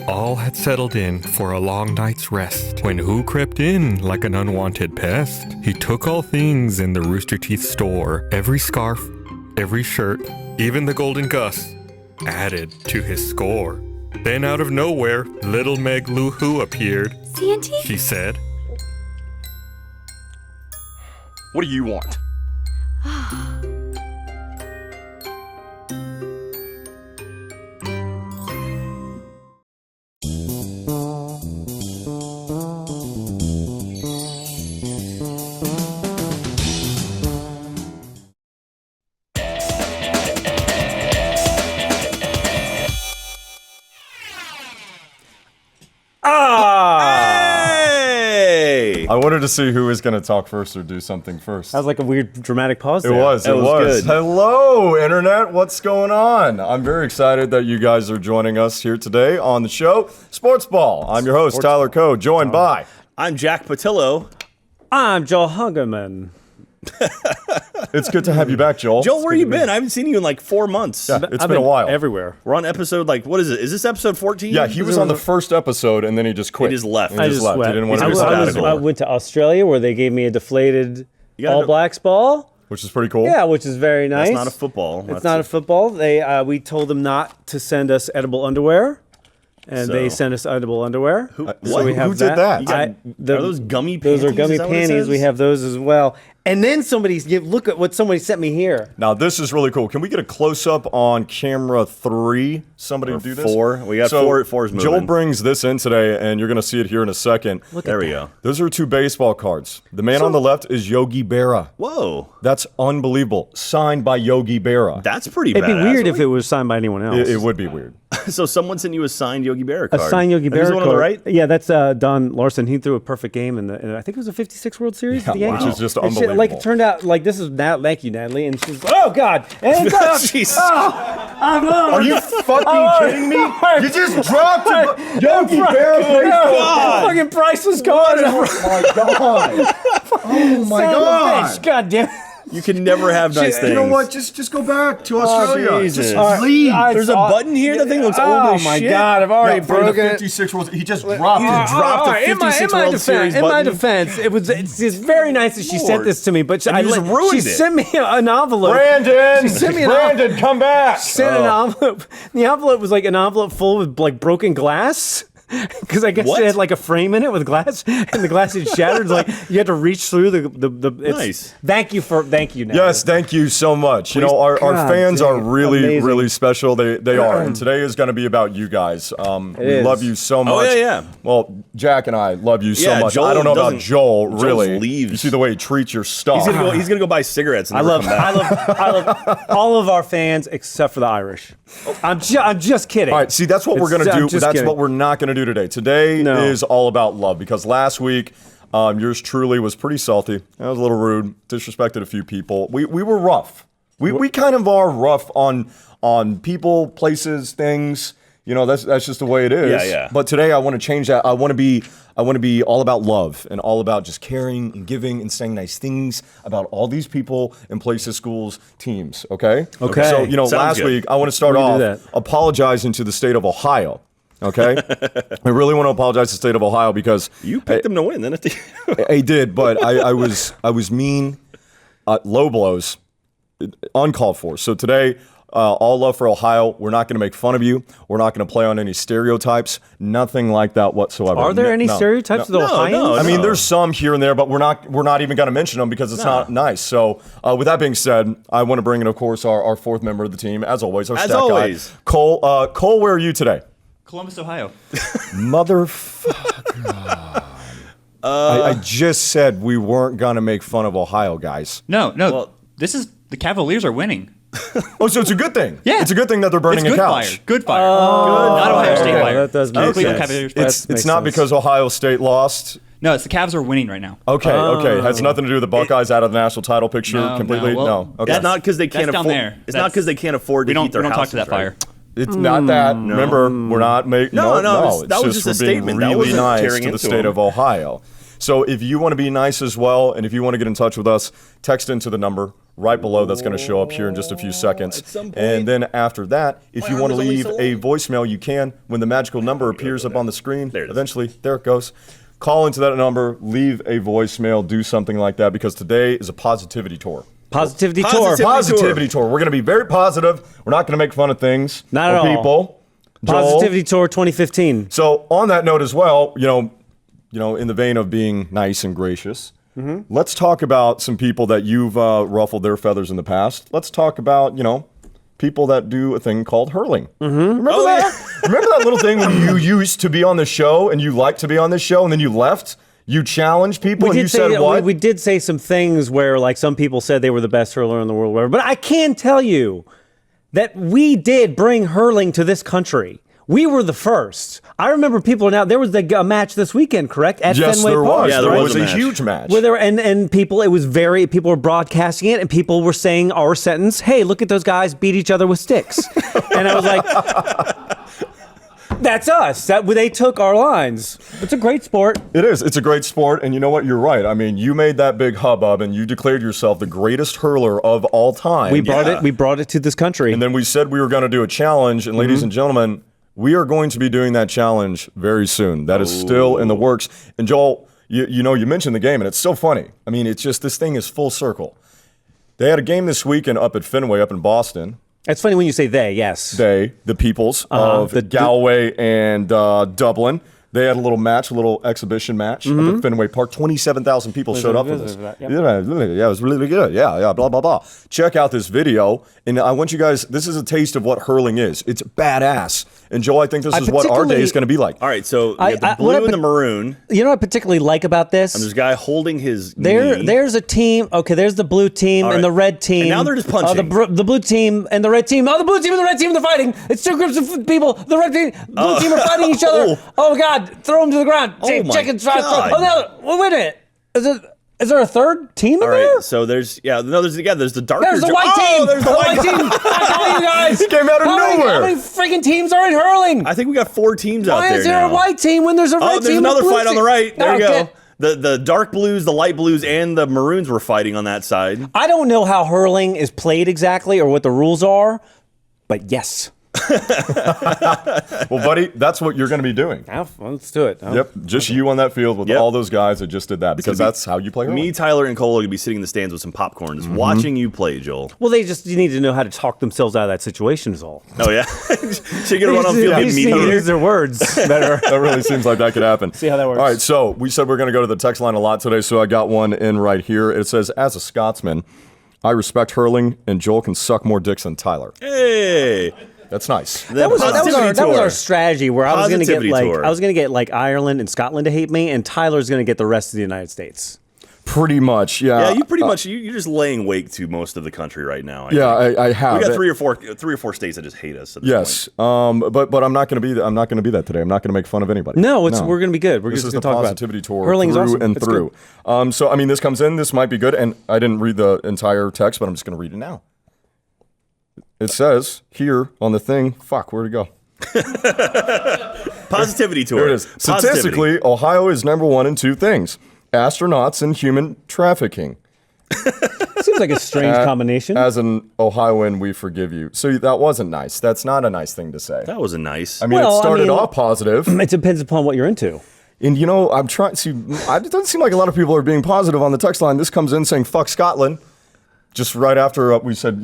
All had settled in for a long night's rest, when who crept in like an unwanted pest? He took all things in the Rooster Teeth store, every scarf, every shirt, even the golden Gus, added to his score. Then out of nowhere, little Meg Lou Who appeared. Santy? She said, What do you want? I wanted to see who was going to talk first or do something first. That was like a weird dramatic pause there. It was. Good. Hello, Internet. What's going on? I'm very excited that you guys are joining us here today on the show, Sportsball. I'm your host, Tyler Coe, joined by... I'm Jack Pitlo. I'm Joel Hungerman. It's good to have you back, Joel. Joel, where you been? I haven't seen you in like 4 months. Yeah, it's been a while. Everywhere. We're on episode, like, what is it? Is this episode 14? Yeah, he was on the first episode, and then he just quit. He just left. He just left. He didn't want to do sabbatical. I went to Australia where they gave me a deflated All Blacks ball. Which is pretty cool. Yeah, which is very nice. That's not a football. It's not a football. We told them not to send us edible underwear. And they sent us edible underwear. Who did that? Are those gummy panties? Those are gummy panties. We have those as well. And then look at what somebody sent me here. Now, this is really cool. Can we get a close-up on camera 3? Somebody do this? 4. We got 4. 4's moving. Joel brings this in today, and you're going to see it here in a second. There we go. Those are 2 baseball cards. The man on the left is Yogi Berra. Whoa. That's unbelievable. Signed by Yogi Berra. That's pretty It'd be badass. weird if it was signed by anyone else. It would be weird. So someone sent you a signed Yogi Berra card. A signed Yogi Berra Is the one on the right? Yeah, that's Don Larson. He threw a perfect game in I think it was a 56 World Series. Yeah, the Yankees. which is just And unbelievable. Like it turned out, like this is now. Thank you, Natalie. And she's oh god. And Jeez. Are you fucking kidding me? You just dropped a Yogi Berra baseball. Fucking priceless card. Oh my god. Oh my god. God damn it. You can never have nice things. You know what? Just go back to Australia. Jesus. Just leave. There's a button here. That thing looks old as shit. Oh my god, I've already broken it. 56 World. He just dropped it. dropped a 56 World Series in my button. defense, it's very nice that she sent this to me, but And you just ruined she it. sent me an envelope. Brandon! She sent me an Brandon, come back! She sent an envelope. The envelope was like an envelope full with like broken glass. Because I guess What? it had like a frame in it with glass, and the glass had shattered. It's like you had to reach through the. Nice. Thank you, Natalie. Yes, thank you so much. You know, our fans are really, amazing. really special. They are. And today is going to be about you guys. We love you so much. Oh, yeah. Well, Jack and I love you so Yeah, much. Joel I don't know about doesn't- Joel, Joel's really. leaves. You see the way he treats your stuff. He's gonna go buy cigarettes. And I never love, come back. I love all of our fans except for the Irish. I'm just kidding. All right, see, that's what we're going to I'm do. just That's kidding. what we're not going to do today. Today No. is all about love, because last week, yours truly was pretty salty. I was a little rude, disrespected a few people. We were rough. We kind of are rough on people, places, things. You know, that's just the way it is. Yeah. But today I want to change that. I want to be all about love and all about just caring and giving and saying nice things about all these people and places, schools, teams. Okay. Okay. So Sounds last good. week I want to start We can off do that. apologizing to the state of Ohio. Okay. I really want to apologize to the state of Ohio because You picked them to win, then. I did, but I was mean, low blows, uncalled for. So today, all love for Ohio. We're not going to make fun of you. We're not going to play on any stereotypes. Nothing like that whatsoever. Are there any No. stereotypes of the Ohioans? no. I mean, there's some here and there, but we're not even going to mention them because it's not nice. So, with that being said, I want to bring in, of course, our fourth member of the team, as always, our As stat always. guy, Cole. Cole, where are you today? Columbus, Ohio. Motherfucker. I just said we weren't going to make fun of Ohio, guys. No, Well- the Cavaliers are winning. Oh, so it's a good thing. Yeah. It's a good thing that they're burning It's a good couch. fire. Good fire. Not Ohio State okay, fire. that does make Cleveland sense. Cavaliers. That's- It's makes not sense. because Ohio State lost. No, it's the Cavs are winning right now. Okay, okay. It has nothing to do with the Buckeyes out of the national title picture No, completely? no. Well, No. Okay. It's not because they can't That's down afford. there. It's not because they can't afford to We don't, heat their we don't talk houses, to that right? fire. It's not that. Remember, we're not making. No, It's that was just just a we're being statement. That really wasn't nice tearing to the into state them. of Ohio. So if you want to be nice as well, and if you want to get in touch with us, text into the number right below. That's going to show up here in just a few seconds. At some point, and then after that, if you arm want to is only leave so a long. voicemail, you can. When the magical number appears up on the screen, There it is. eventually, there it goes. Call into that number, leave a voicemail, do something like that, because today is a positivity tour. Positivity tour. Positivity Positivity tour. We're going to be very positive. We're not going to make fun of things. Not or at all. people. Joel. Positivity tour 2015. So on that note as well, in the vein of being nice and gracious, let's talk about some people that you've ruffled their feathers in the past. Let's talk about, people that do a thing called hurling. Remember that? Remember that little thing when you used to be on the show and you liked to be on this show and then you left? You challenged people and you said what? We did say some things where like some people said they were the best hurler in the world, whatever. But I can tell you that we did bring hurling to this country. We were the first. I remember people now. There was a match this weekend, correct? At Yes, Fenway there Park. was. Yeah, there there was was a a match. huge match. Where there and people, people were broadcasting it, and people were saying our sentence. Hey, look at those guys beat each other with sticks. And I was like, that's us. They took our lines. It's a great sport. It is. It's a great sport, and you know what? You're right. I mean, you made that big hubbub, and you declared yourself the greatest hurler of all time. We brought it to this country. And then we said we were going to do a challenge, and ladies and gentlemen, we are going to be doing that challenge very soon. That is still in the works. And Joel, you mentioned the game, and it's so funny. I mean, it's just this thing is full circle. They had a game this weekend up at Fenway, up in Boston. It's funny when you say they. Yes, The peoples of Galway and Dublin. They had a little match, a little exhibition match up at Fenway Park. 27,000 people showed up for this. Yep. Yeah, it was really good. Yeah, blah, blah, blah. Check out this video. And I want you guys, this is a taste of what hurling is. It's badass. And Joel, I think this is what our day is going to be like. All right, so you have the what blue and the maroon. You know what I particularly like about this? And there's a guy holding his knee. There's a team. Okay, there's the blue team All and the right. red team. And now they're just punching. The blue team and the red team. Oh, the blue team and the red team, they're fighting. It's two groups of people. The red team, blue team are fighting each other. Oh, God. Throw them to the ground. Oh, my Chicken try. God. Oh, no. Wait a minute. Is there a third team in All right, there? so there's the darker. There's the white team. There's the white team. I tell you guys. He came out of nowhere. How many freaking teams are in hurling? I think we got 4 teams out Why there is there now. a white team when there's a red team? There's and a another blue fight on team? the right. There you Okay. go. The dark blues, the light blues, and the maroons were fighting on that side. I don't know how hurling is played exactly or what the rules are, but yes. Well, buddy, that's what you're going to be doing. Well, let's do it. Yep, just you on that field with Yep. all those guys that just did that, because that's how you play hurling. Me, Tyler, and Cole are going to be sitting in the stands with some popcorn, just watching you play, Joel. Well, you need to know how to talk themselves out of that situation is all. Oh, yeah? So you're going to run on field They and just meet need to here? use their words better. That really seems like that could happen. See how that works. All right, so we said we're going to go to the text line a lot today, so I got one in right here. It says, as a Scotsman, I respect hurling, and Joel can suck more dicks than Tyler. Hey. That's nice. That was our strategy where I was going to get Positivity tour. like Ireland and Scotland to hate me, and Tyler's going to get the rest of the United States. Pretty much, yeah. Yeah, you pretty much you're just laying wake to most of the country right now. I Yeah, think. I have. We got three or four states that just hate us. At this Yes, point. but I'm not going to be. I'm not going to be that today. I'm not going to make fun of anybody. No, we're going to be good. We're This just is going the to talk positivity about tour hurling's through awesome. and It's through. good. So I mean, this comes in. This might be good, and I didn't read the entire text, but I'm just going to read it now. It says here on the thing. Fuck, where'd it go? Positivity tour. Here it is. Statistically, Ohio is number 1 in 2 things: astronauts and human trafficking. Seems like a strange combination. As an Ohioan, we forgive you. So that wasn't nice. That's not a nice thing to say. That wasn't nice. I mean, Well, it started I mean- off positive. It depends upon what you're into. And, I'm trying to. It doesn't seem like a lot of people are being positive on the text line. This comes in saying, fuck Scotland. Just right after we said,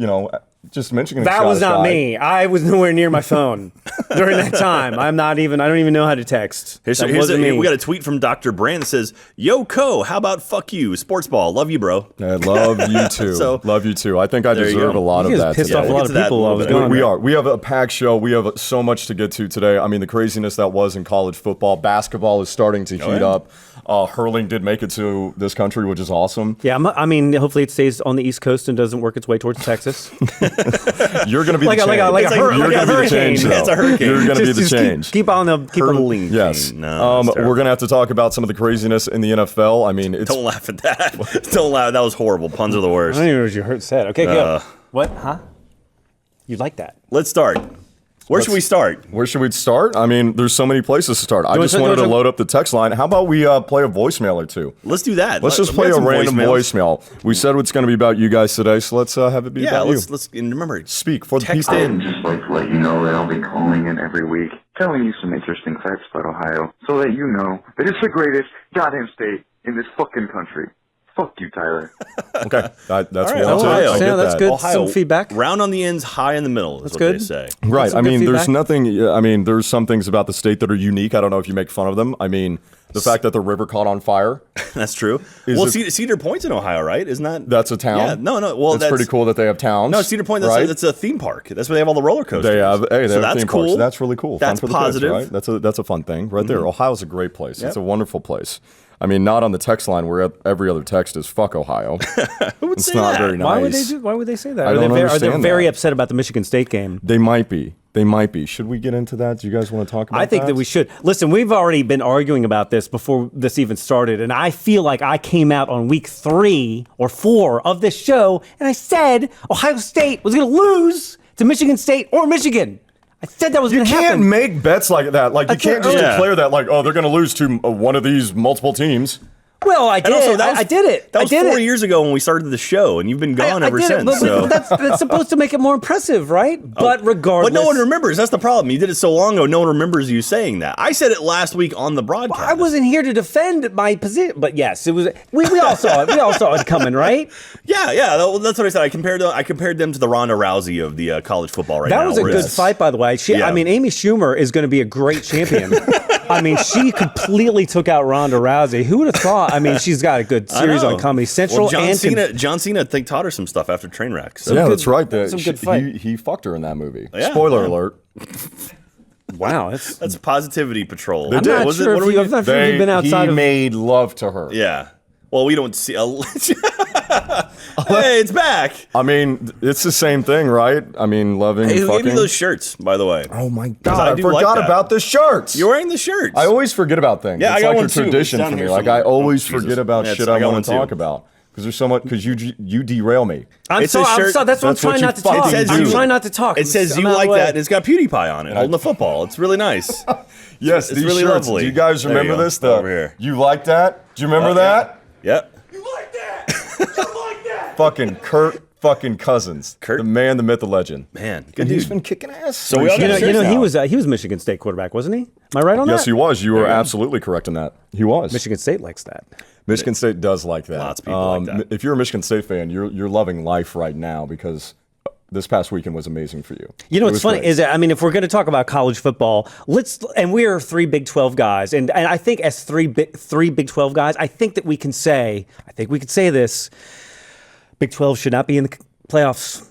just mentioning That was Scottish not guy. me. I was nowhere near my phone during that time. I don't even know how to text. We got a tweet from Dr. Brand that says, "Yo, Co, how about fuck you? Sportsball, love you, bro." I love you too. So, love you too. I think I there you deserve go. a lot You of guys that. pissed today. off a we'll lot get of to that people a while I little was bit. gone. We are. We have a packed show. We have so much to get to today. I mean, the craziness that was in college football. Basketball is starting to heat yeah. up. Hurling did make it to this country, which is awesome. Yeah, I mean, hopefully it stays on the East Coast and doesn't work its way towards Texas. You're going to be Like the a- change. like a- like a hur- You're like a gonna be the hurricane. change, though. It's a hurricane. You're going to be the Just change. keep on the Hurling. Yes. King. No, that's we're terrible. going to have to talk about some of the craziness in the NFL. I mean, it's Don't laugh at that. Don't laugh. That was horrible. Puns are the I worst. don't even know what you said. Okay, go. What? Huh? You like that? Let's start. Where should we start? Where should we start? I mean, there's so many places to start. I just wanted to load up the text line. How about we play a voicemail or two? Let's do that. Let's just play a random voicemail. We said it's going to be about you guys today, so let's have it be about you. Let's and remember, speak for the text people. in. I'd just like to let you know that I'll be calling in every week, telling you some interesting facts about Ohio, so that you know that it's the greatest goddamn state in this fucking country. Fuck you, Tyler. Okay, that's right, one. Ohio. I get That's that. good. Ohio, Some feedback. Round on the ends, high in the middle. That's what good. they say. Right. some I good mean, there's feedback. nothing. I mean, there's some things about the state that are unique. I don't know if you make fun of them. I mean, the fact that the river caught on fire. That's true. Is Well, it- Cedar Point's in Ohio, right? Isn't that? That's a town. Yeah. No. Well, It's pretty cool that they have towns. No, Cedar Point. right? That's a theme park. That's where they have all the roller coasters. They have. Hey, they so have that's theme cool. parks. That's really cool. That's Fun for positive. The kids, right? That's a fun thing right there. Ohio's a great place. Yep. It's a wonderful place. I mean, not on the text line where every other text is "fuck Ohio." Who would It's say not that? very nice. Why would they say that? I Are don't they understand very that. upset about the Michigan State game? They might be. They might be. Should we get into that? Do you guys want to talk about that? I think that we should. Listen, we've already been arguing about this before this even started, and I feel like I came out on week 3 or 4 of this show, and I said Ohio State was going to lose to Michigan State or Michigan. I said that was You going to can't happen. make bets like that. Like, you can't just Yeah. declare that, like, oh, they're going to lose to one of these multiple teams. Well, I did. And also, that was, I did it. That I was did 4 it. years ago when we started the show, and you've been gone I ever did it, since. but so. that's supposed to make it more impressive, right? But regardless, But no one remembers. That's the problem. You did it so long ago, no one remembers you saying that. I said it last week on the broadcast. I wasn't here to defend my position, but yes, it was. We all saw it. We all saw it coming, right? Yeah. That's what I said. I compared them to the Ronda Rousey of the college football right now. That was a where good it's- fight, by the way. Yeah. I mean, Amy Schumer is going to be a great champion. I mean, she completely took out Ronda Rousey. Who would have thought? I mean, she's got a good I series know. on Comedy Central. Well, and John Cena, I think, taught her some stuff after Trainwreck. So. Yeah, good- that's right. some good fight. He fucked her in that movie. Yeah. Spoiler alert. wow, That's Positivity Patrol. They I'm did. not Was it- sure what if are we you, doing? I'm not sure if you've been outside He of. made love to her. Yeah. Well, we don't see. Hey, it's back. I mean, it's the same thing, right? I mean, loving Hey, and who gave fucking. you those shirts, by the way? Oh my I god! I do like forgot that. about the shirts. You're wearing the shirts. I always forget about things. Yeah, I it's got like one a too. It's tradition down for me. here Like somewhere. I always Oh, Jesus. forget about Yeah, shit I I got want to one talk too. about because there's so much. Because you derail me. I'm It's a sorry. shirt- That's what I'm that's what trying you not to fucking talk. do. I'm trying not to talk. It says I'm you out of like the way. that. And it's got PewDiePie on it, holding the football. It's really nice. Yes, It's these really shirts. lovely. Do you guys There you remember go. this? Over here. You like that? Do you remember that? Yep. Fucking Kurt fucking Cousins. Kurt? The man, the myth, the legend. Man, good And he's dude. been kicking ass. So we all got You know, shirts he was Michigan State quarterback, wasn't he? Am I right on that? Yes, he was. You were absolutely correct in that. He was. Michigan State likes that. Michigan State does like that. Lots of people like that. If you're a Michigan State fan, you're loving life right now because this past weekend was amazing for you. You know It what's was funny great. is that, I mean, if we're going to talk about college football, and we are 3 Big 12 guys, and I think as three Big 12 guys, I think we could say this: Big 12 should not be in the playoffs.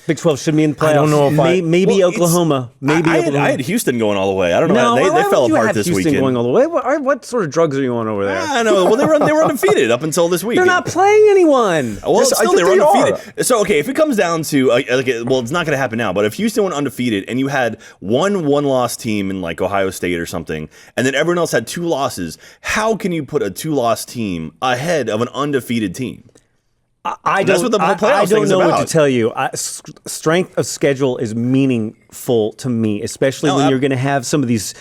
Big 12 should be in the playoffs. I don't know if maybe Well, Oklahoma. Maybe Oklahoma. I had Houston going all the way. I don't know. no, They why fell would you apart have this Houston weekend. going all the way? What sort of drugs are you on over there? I know. Well, they were undefeated up until this week. They're not playing anyone. Well, Yes, I still, think they were they are. undefeated. So, okay, if it comes down to, well, it's not going to happen now, but if Houston went undefeated and you had one-loss team in like Ohio State or something, and then everyone else had 2 losses, how can you put a 2-loss team ahead of an undefeated team? That's what the whole playoffs I thing don't is know what about. to tell you. Strength of schedule is meaningful to me, especially when you're going to have some of these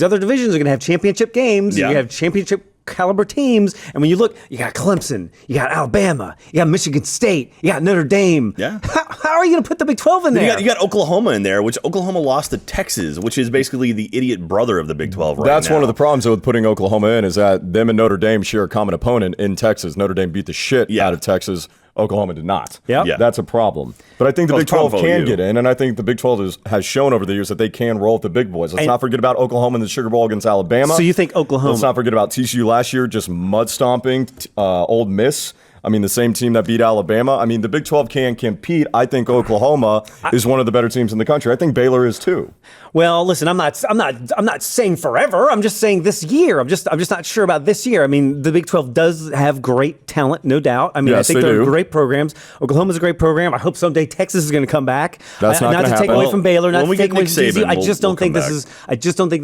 other divisions are going to have championship games. Yeah. You have championship caliber teams, and when you look, you got Clemson, you got Alabama, you got Michigan State, you got Notre Dame. Yeah. How are you going to put the Big 12 in there? You got Oklahoma in there, which Oklahoma lost to Texas, which is basically the idiot brother of the Big 12 right That's now. one of the problems with putting Oklahoma in is that them and Notre Dame share a common opponent in Texas. Notre Dame beat the shit out of Texas. Oklahoma did not. Yep. Yeah. That's a problem. But I think the Well, Big 12 it's can you. get in, and I think the Big 12 has shown over the years that they can roll with the big boys. Let's not forget about Oklahoma in the Sugar Bowl against Alabama. So you think Oklahoma- Let's not forget about TCU last year, just mud stomping Old Miss. I mean, the same team that beat Alabama. I mean, the Big 12 can compete. I think Oklahoma is one of the better teams in the country. I think Baylor is too. Well, listen, I'm not saying forever. I'm just saying this year. I'm just not sure about this year. I mean, the Big 12 does have great talent, no doubt. I mean, Yes, I think they they're do. great programs. Oklahoma's a great program. I hope someday Texas is going to come back. That's not not gonna to take happen. away from Baylor, not When to we take get away Nick from TCU. Saban, I just we'll don't think come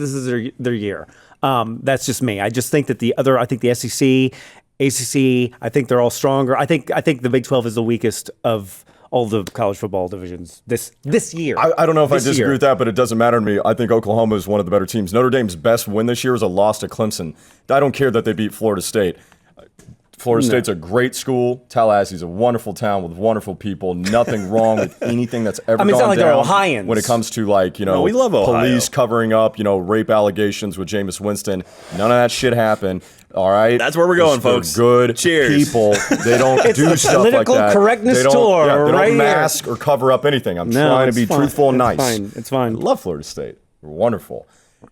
this is their year. That's just me. I just think that I think the SEC, ACC, I think they're all stronger. I think the Big 12 is the weakest of all the college football divisions this year. I don't know if I This disagree year. with that, but it doesn't matter to me. I think Oklahoma is one of the better teams. Notre Dame's best win this year is a loss to Clemson. I don't care that they beat Florida State. Florida State's a great school. Tallahassee's a wonderful town with wonderful people. Nothing wrong with anything that's ever I mean, it's gone not like they're down Ohioans. when it comes to, like, you know, we love Ohio. police covering up, you know, rape allegations with Jameis Winston. None of that shit happened. All right, That's where we're going, They're folks. Good Cheers. people. They don't It's do the stuff like political that. correctness they don't, tour they don't right here. mask or cover up anything. I'm No, trying to it's be fine. truthful and It's nice. fine. It's fine. I love Florida State. They're wonderful.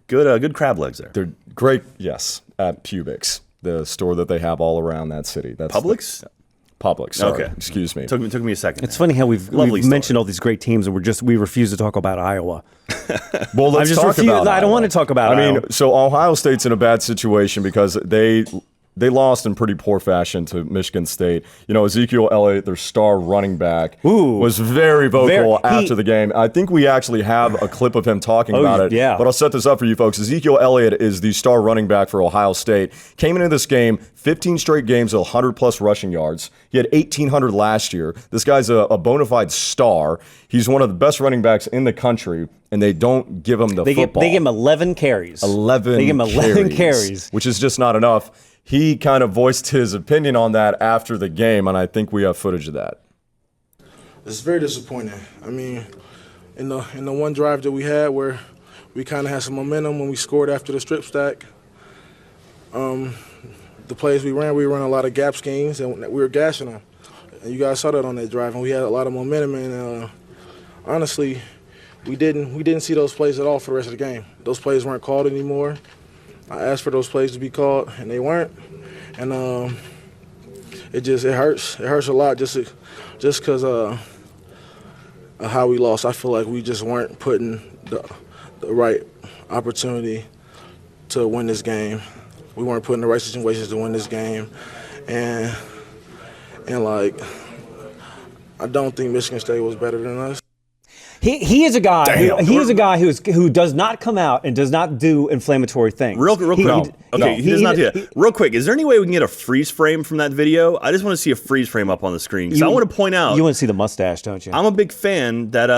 Good crab legs there. They're great, yes, at Publix, the store that they have all around that city. That's Publix? Publix, sorry. Okay. Excuse me. Took me a second. It's funny how we've Lovely story. mentioned all these great teams, and we refuse to talk about Iowa. Well, let's just talk refuse- about I don't Iowa. want to talk about I mean, Iowa. so Ohio State's in a bad situation because they lost in pretty poor fashion to Michigan State. You know, Ezekiel Elliott, their star running back, was very vocal after the game. I think we actually have a clip of him talking about it. yeah. But I'll set this up for you folks. Ezekiel Elliott is the star running back for Ohio State. Came into this game, 15 straight games of 100-plus rushing yards. He had 1,800 last year. This guy's a bona fide star. He's one of the best running backs in the country, and they don't give him the football. They give him 11 carries. 11 They give him 11 carries. which is just not enough. He kind of voiced his opinion on that after the game, and I think we have footage of that. It's very disappointing. I mean, in the one drive that we had where we kind of had some momentum when we scored after the strip stack, the plays we ran a lot of gap schemes, and we were gashing them. And you guys saw that on that drive, and we had a lot of momentum. And honestly, we didn't see those plays at all for the rest of the game. Those plays weren't called anymore. I asked for those plays to be called, and they weren't. And it hurts. It hurts a lot just because of how we lost. I feel like we just weren't putting the right opportunity to win this game. We weren't putting the right situations to win this game, and like I don't think Michigan State was better than us. He is a guy. Who does not come out and does not do inflammatory things. Real quick. He does not do that. Real quick, is there any way we can get a freeze frame from that video? I just want to see a freeze frame up on the screen because I want to point out. You want to see the mustache, don't you? I'm a big fan that.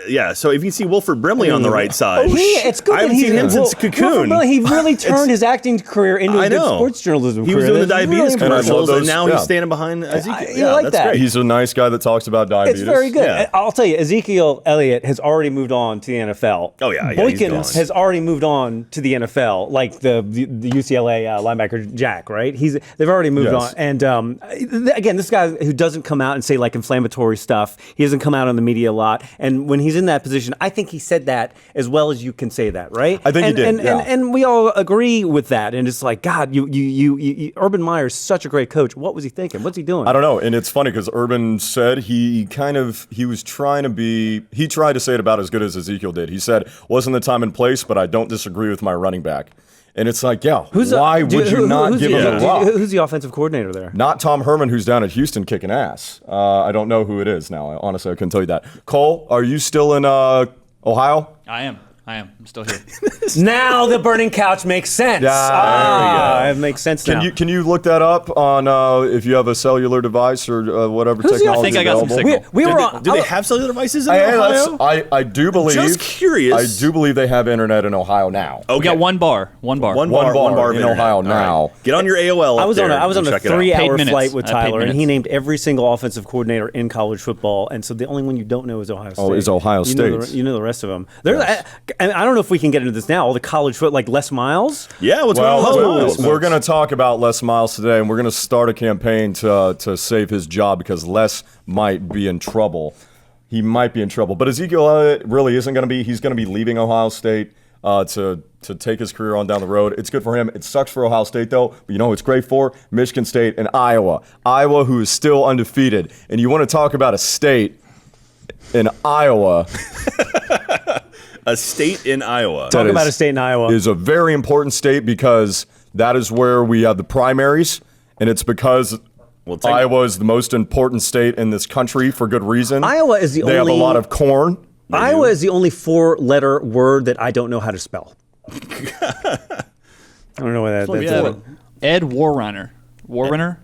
Yeah. So if you can see Wilford Brimley on the right side, it's good. I haven't seen him since Cocoon. He really turned his acting career into a good sports journalism He career. was doing the diabetes And I love commercials, and those- now yeah. he's standing behind Ezekiel. You like that's that. great. He's a nice guy that talks about diabetes. It's very good. Yeah. I'll tell you, Ezekiel Elliott has already moved on to the NFL. Oh, yeah, he's Boykins gone. has already moved on to the NFL, like the UCLA linebacker Jack, right? They've already moved Yes. on. And again, this guy who doesn't come out and say like inflammatory stuff, he doesn't come out on the media a lot. And when he's in that position, I think he said that as well as you can say that, right? I think he did, yeah. And we all agree with that. And it's like, God, you Urban Meyer's such a great coach. What was he thinking? What's he doing? I don't know, and it's funny because Urban said he tried to say it about as good as Ezekiel did. He said, wasn't the time and place, but I don't disagree with my running back. And it's like, yeah, why would you not give him the rock? Who's the offensive coordinator there? Not Tom Herman, who's down at Houston kicking ass. I don't know who it is now. Honestly, I couldn't tell you that. Cole, are you still in Ohio? I am. I'm still here. Now the burning couch makes sense. Yeah, It makes sense now. Can you look that up on if you have a cellular device or whatever Who's the- technology I think I got some available? signal. we were on. Do they have cellular devices in Hey, Ohio? I do believe. Just curious. I do believe they have internet in Ohio now. We got one bar. One bar bar of in internet. Ohio All right. now. Get on your AOL. I was on a and check it out. 3-hour minutes. flight with I paid Tyler, and he minutes. named every single offensive coordinator in college football. And so the only one you don't know is Ohio State. is Ohio State. You know the rest of them. And I don't know if we can get into this now. All the college foot, like Les Miles. Yeah, what's going on with Les Miles? We're going to talk about Les Miles today, and we're going to start a campaign to save his job because Les might be in trouble. He might be in trouble. But Ezekiel Elliott really isn't going to be. He's going to be leaving Ohio State to take his career on down the road. It's good for him. It sucks for Ohio State, though. But you know who it's great for? Michigan State and Iowa. Iowa, who is still undefeated. And you want to talk about a state in Iowa. A state in Iowa. Talk about a state in Iowa. Is a very important state because that is where we have the primaries, and it's because Iowa is the most important state in this country for good reason. Iowa is the They have a only- lot of corn. Iowa is the only 4-letter word that I don't know how to spell. I don't know what that's Yeah. Ed Warrenner.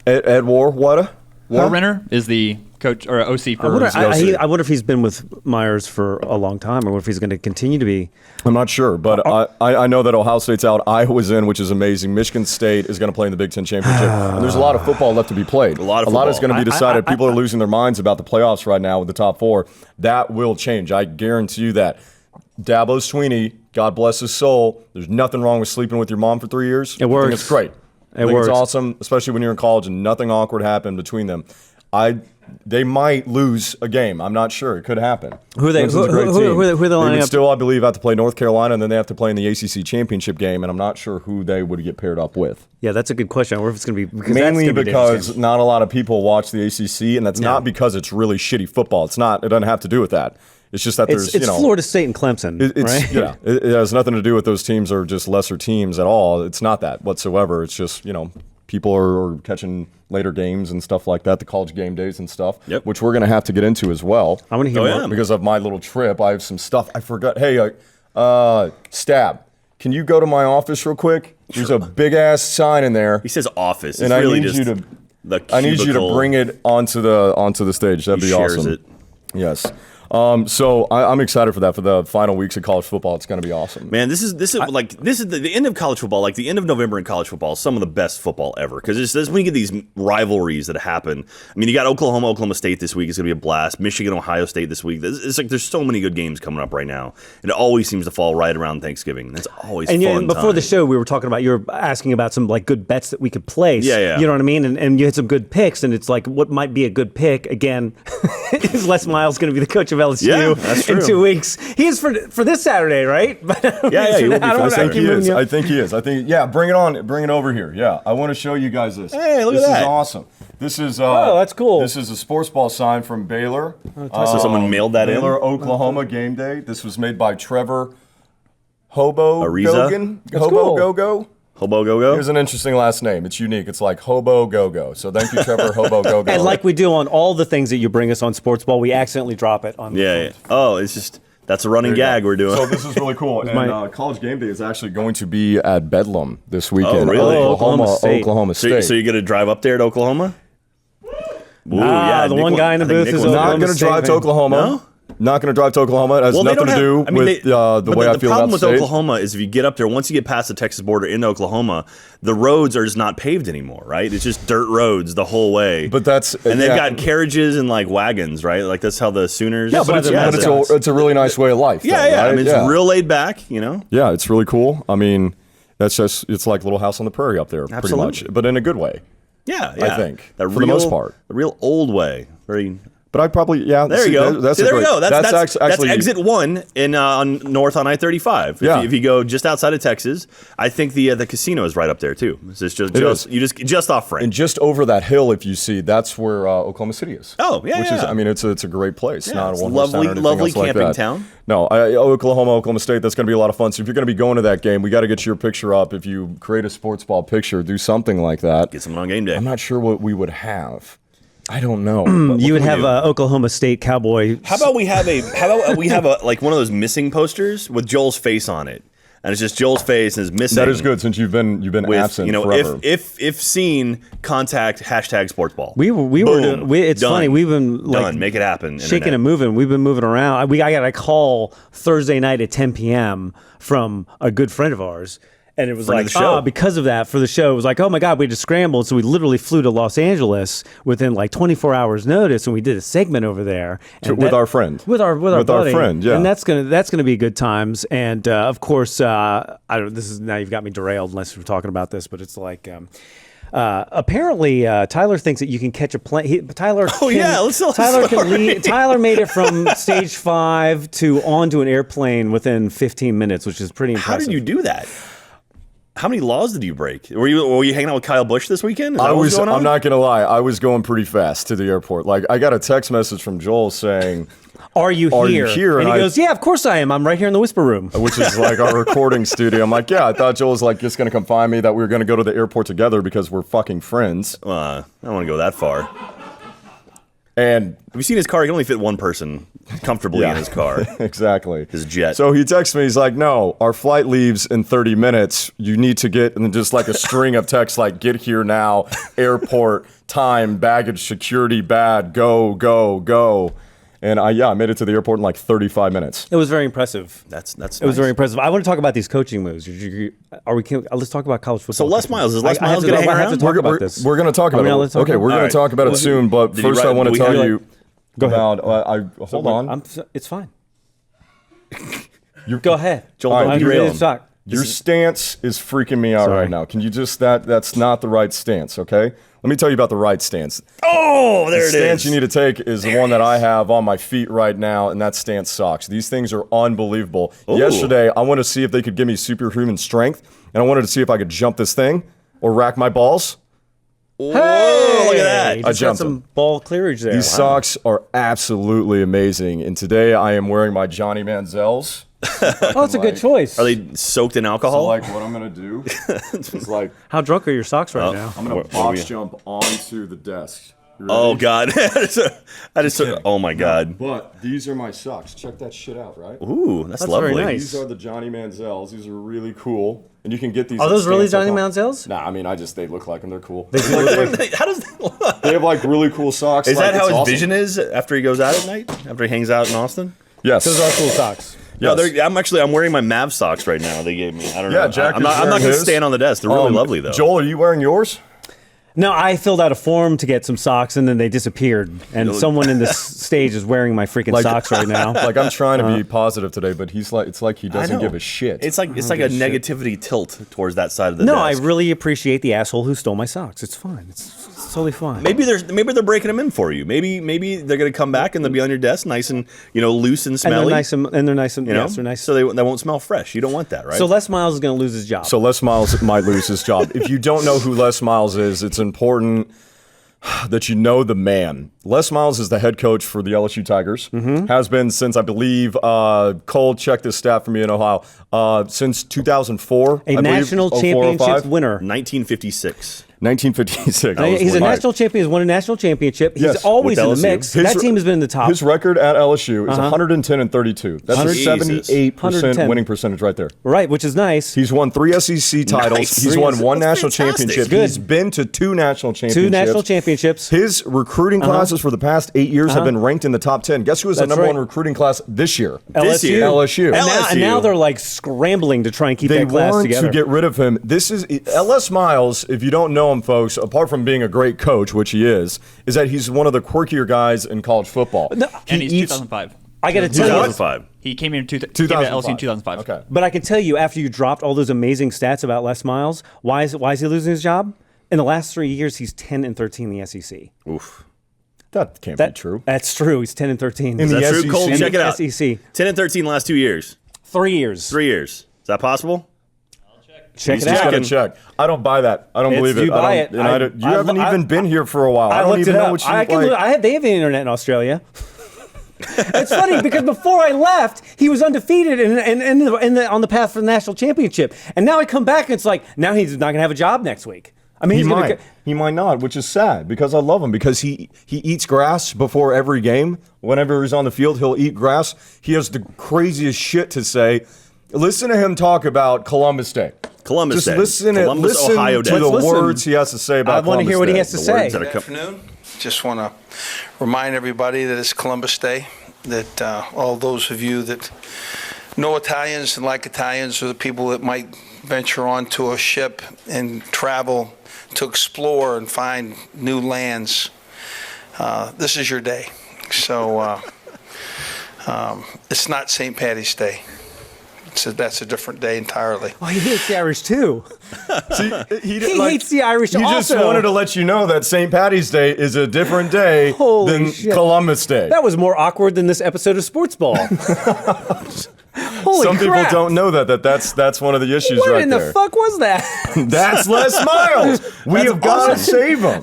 Ed War, what? Warrenner is the coach or OC for. I wonder if he's been with Myers for a long time, or if he's going to continue to be. I'm not sure, but I know that Ohio State's out. Iowa's in, which is amazing. Michigan State is going to play in the Big Ten Championship. And there's a lot of football left to be played. A lot is going to be decided. People are losing their minds about the playoffs right now with the top 4. That will change. I guarantee you that. Dabo Swinney, God bless his soul, there's nothing wrong with sleeping with your mom for 3 years. It works. I think it's great. I think it's awesome, especially when you're in college and nothing awkward happened between them. They might lose a game. I'm not sure. It could happen. Who are they? Who are they lining up? Still, I believe, have to play North Carolina, and then they have to play in the ACC championship game. And I'm not sure who they would get paired up with. Yeah, that's a good question. I wonder if it's going to be mainly because not a lot of people watch the ACC, and that's not because it's really shitty football. It's not. It doesn't have to do with that. It's just that there's it's Florida State and Clemson, right? Yeah, it has nothing to do with those teams are just lesser teams at all. It's not that whatsoever. It's just people are catching later games and stuff like that, the college game days and stuff, which we're going to have to get into as well. I want to hear more. Because of my little trip. I have some stuff. I forgot. Hey, Stab, can you go to my office real quick? There's a big-ass sign in there. He says office. And I need you to bring it onto the stage. That'd be awesome. Shares it. Yes. So I'm excited for that, for the final weeks of college football. It's going to be awesome. Man, this is the end of college football, like the end of November in college football is some of the best football ever. Because it's when you get these rivalries that happen. I mean, you got Oklahoma State this week. It's going to be a blast. Michigan, Ohio State this week. It's like there's so many good games coming up right now. And it always seems to fall right around Thanksgiving. That's always fun. And before the show, we were talking about, you were asking about some like good bets that we could place. Yeah. You know what I mean? And you had some good picks. And it's like, what might be a good pick? Again, is Les Miles going to be the coach of LSU? Yeah, that's true. In 2 weeks. He is for this Saturday, right? He will be for I think he is. I think he is. Bring it on. Bring it over here. Yeah, I want to show you guys this. Hey, look at that. This is awesome. This is that's cool. This is a Sportsball sign from Baylor. So someone mailed that Baylor, in? Oklahoma game day. This was made by Trevor Hobo Ariza? Gogan. That's Hobo cool. Go-Go. Hobo Go-Go? Here's an interesting last name. It's unique. It's like Hobo Go-Go. So thank you, Trevor Hobo Go-Go. And like we do on all the things that you bring us on Sportsball, we accidentally drop it on. Yeah. Oh, it's just that's a running gag we're doing. So this is really cool. And college game day is actually going to be at Bedlam this weekend. Oh, really? Oklahoma State. So you're going to drive up there to Oklahoma? Ooh, the one guy in the booth is not going to drive to Oklahoma. No? Not going to drive to Oklahoma. It has nothing to do with the way I feel about the state. The problem with Oklahoma is if you get up there, once you get past the Texas border into Oklahoma, the roads are just not paved anymore, right? It's just dirt roads the whole way. But they've got carriages and like wagons, right? Like that's how the Sooners. Yeah, but it's a really nice way of life. Yeah, though, yeah. right? I mean, it's real laid back, Yeah, it's really cool. I mean, it's like Little House on the Prairie up there, pretty much, but in a good way. Yeah. I think for the most part, the real old way, very. But I probably There you go. That's there we go. That's actually exit 1 in on north on I-35. If you go just outside of Texas, I think the casino is right up there too. It's just off frame. And just over that hill, if you see, that's where Oklahoma City is. Oh yeah, which is, I mean, it's a great place. Yeah, not it's one lovely camping town. No, Oklahoma State. That's going to be a lot of fun. So if you're going to be going to that game, we got to get your picture up. If you create a sports ball picture, do something like that. Get someone on game day. I'm not sure what we would have. I don't know. You would have Oklahoma State Cowboy. How about we have like one of those missing posters with Joel's face on it, and it's just Joel's face and is missing. That is good since you've been absent forever. If seen, contact #sportsball. It's done. funny. We've been done. Make it happen. Shaking and moving. We've been moving around. I got a call Thursday night at 10 p.m. from a good friend of ours. And it was because of that, for the show, it was like, oh my God, we had to scramble. So we literally flew to Los Angeles within like 24 hours notice, and we did a segment over there. With our friend. With our friend, yeah. And that's gonna be good times. And of course, now you've got me derailed unless we're talking about this, but it's like apparently Tyler thinks that you can catch a plane. Tyler made it from stage 5 to onto an airplane within 15 minutes, which is pretty impressive. How did you do that? How many laws did you break? Were you hanging out with Kyle Busch this weekend? I'm not gonna lie. I was going pretty fast to the airport. Like I got a text message from Joel saying, Are you here? And he goes, yeah, of course I am. I'm right here in the Whisper Room. Which is like our recording studio. I'm like, yeah, I thought Joel was like just going to come find me, that we were going to go to the airport together because we're fucking friends. I don't want to go that far. And have you seen his car? He can only fit one person comfortably in his car. Exactly. His jet. So he texts me, he's like, no, our flight leaves in 30 minutes. You need to get, and then just like a string of texts like, get here now, airport, time, baggage, security, bad, go, go, go. And I made it to the airport in like 35 minutes. It was very impressive. That's It was very impressive. I want to talk about these coaching moves. Let's talk about college football. So Les Miles, is Les I have Miles to- going to hang I have to around? talk about this. We're going to talk about it. let's talk Okay, about we're it. going to talk about it Well, soon, but did he first write- I want do to we tell have- you Go ahead. about, hold on. It's fine. Go ahead. Joel, All don't right, derail It's him. talk. Your stance is freaking me out Sorry. right now. Can you just, that's not the right stance, okay? Let me tell you about the right stance. Oh, there The it stance is. you need to take is the one that I have on my feet right now, and that stance sucks. These things are unbelievable. Ooh. Yesterday, I wanted to see if they could give me superhuman strength, and I wanted to see if I could jump this thing or rack my balls. Whoa, look at You that. I just got jumped some him. ball clearage there. These socks are absolutely amazing, and today I am wearing my Johnny Manziel's. Oh, it's a good choice. Are they soaked in So, alcohol? like, what I'm going to do is, like, How drunk are your socks right now? I'm going to box jump onto the desk. You ready? Oh, God. I just oh, my God. But these are my socks. Check that shit out, right? Ooh, that's very lovely. nice. These are the Johnny Manziel's. These are really cool. And you can get these. Are at those really Stance Johnny at home. Manziel's? Nah, I mean, they look like them. They're cool. How does They have like really cool socks. Is like, that how it's his awesome. vision is after he goes out at night? After he hangs out in Austin? Yes. Those are cool socks. No, Yes. I'm wearing my Mav socks right now. They gave me. I don't know. Yeah, Jack I'm is not wearing going to his. stand on the desk. They're really lovely though. Joel, are you wearing yours? No, I filled out a form to get some socks, and then they disappeared. And someone in this stage is wearing my freaking socks right now. Like I'm trying to be positive today, but it's like he I doesn't know. give a shit. It's like a negativity tilt towards that side of the No, desk. I really appreciate the asshole who stole my socks. It's fine. It's totally fine. Maybe they're breaking them in for you. Maybe they're going to come back and they'll be on your desk, nice and loose and and smelly. they're nice and you know? yes, they're nice. So they won't smell fresh. You don't want that, right? So Les Miles is going to lose his job. So Les Miles might lose his job. If you don't know who Les Miles is, it's important that you know the man. Les Miles is the head coach for the LSU Tigers. Has been since, I believe, Cole, check this stat for me in Ohio, since 2004. a I believe, national 04, championship 05. winner. 1956. 1956. He's a national champion. He's won a national championship. He's Yes, always with in the LSU. mix. That team has been in the top. His record at LSU is 110 and 32. That's a 78% 110. winning percentage right there. Right, which is nice. He's won 3 SEC titles. Nice. He's won 1 That's national fantastic. championship. Good. He's been to 2 national championships. 2 national championships. His recruiting classes for the past 8 years have been ranked in the top 10. Guess who was the That's number right. 1 recruiting class this year? This year. LSU. And now LSU. they're like scrambling to try and keep They that class want together. to get rid of him. This is LS Miles. If you don't know him, folks, apart from being a great coach, which he is that he's one of the quirkier guys in college football. And he's 2005. I got to tell you, 2005. He came here came to 2005. LSU in 2005. Okay. but I can tell you, after you dropped all those amazing stats about Les Miles, why is he losing his job? In the last 3 years, he's 10 and 13 in the SEC. Oof. That can't be true. That's true. He's 10 and 13. In Is the that true, SEC? Cole? In Check the it out. SEC. 10 and 13 last 2 years. 3 years. 3 years. Is that possible? Check He's it Just out. gotta checking. check. I don't buy that. I don't believe it. You buy it. You haven't I- even been here for a while. I don't looked even it know up. what you I can like. look- they have the internet in Australia. It's funny because before I left, he was undefeated on the path for the national championship, and now I come back and it's like now he's not going to have a job next week. I mean, He he's might. going to. He might not, which is sad because I love him because he eats grass before every game. Whenever he's on the field, he'll eat grass. He has the craziest shit to say. Listen to him talk about Columbus Day. Columbus Just Day. listen Ohio to Day. the Let's listen. words he has to say about I want to Columbus hear what he Day. has to The say. words that are Good afternoon. Just want to remind everybody that it's Columbus Day, that all those of you that know Italians and like Italians are the people that might venture onto a ship and travel to explore and find new lands. This is your day. So it's not St. Patty's Day. That's a different day entirely. Oh, he hates the Irish too. See, He hates the Irish He just also. wanted to let you know that St. Patty's Day is a different day Holy than shit. Columbus Day. That was more awkward than this episode of Sportsball. Holy Some crap. people don't know that's one of the issues What right in there. the fuck was that? That's Les Miles. We have got to save him.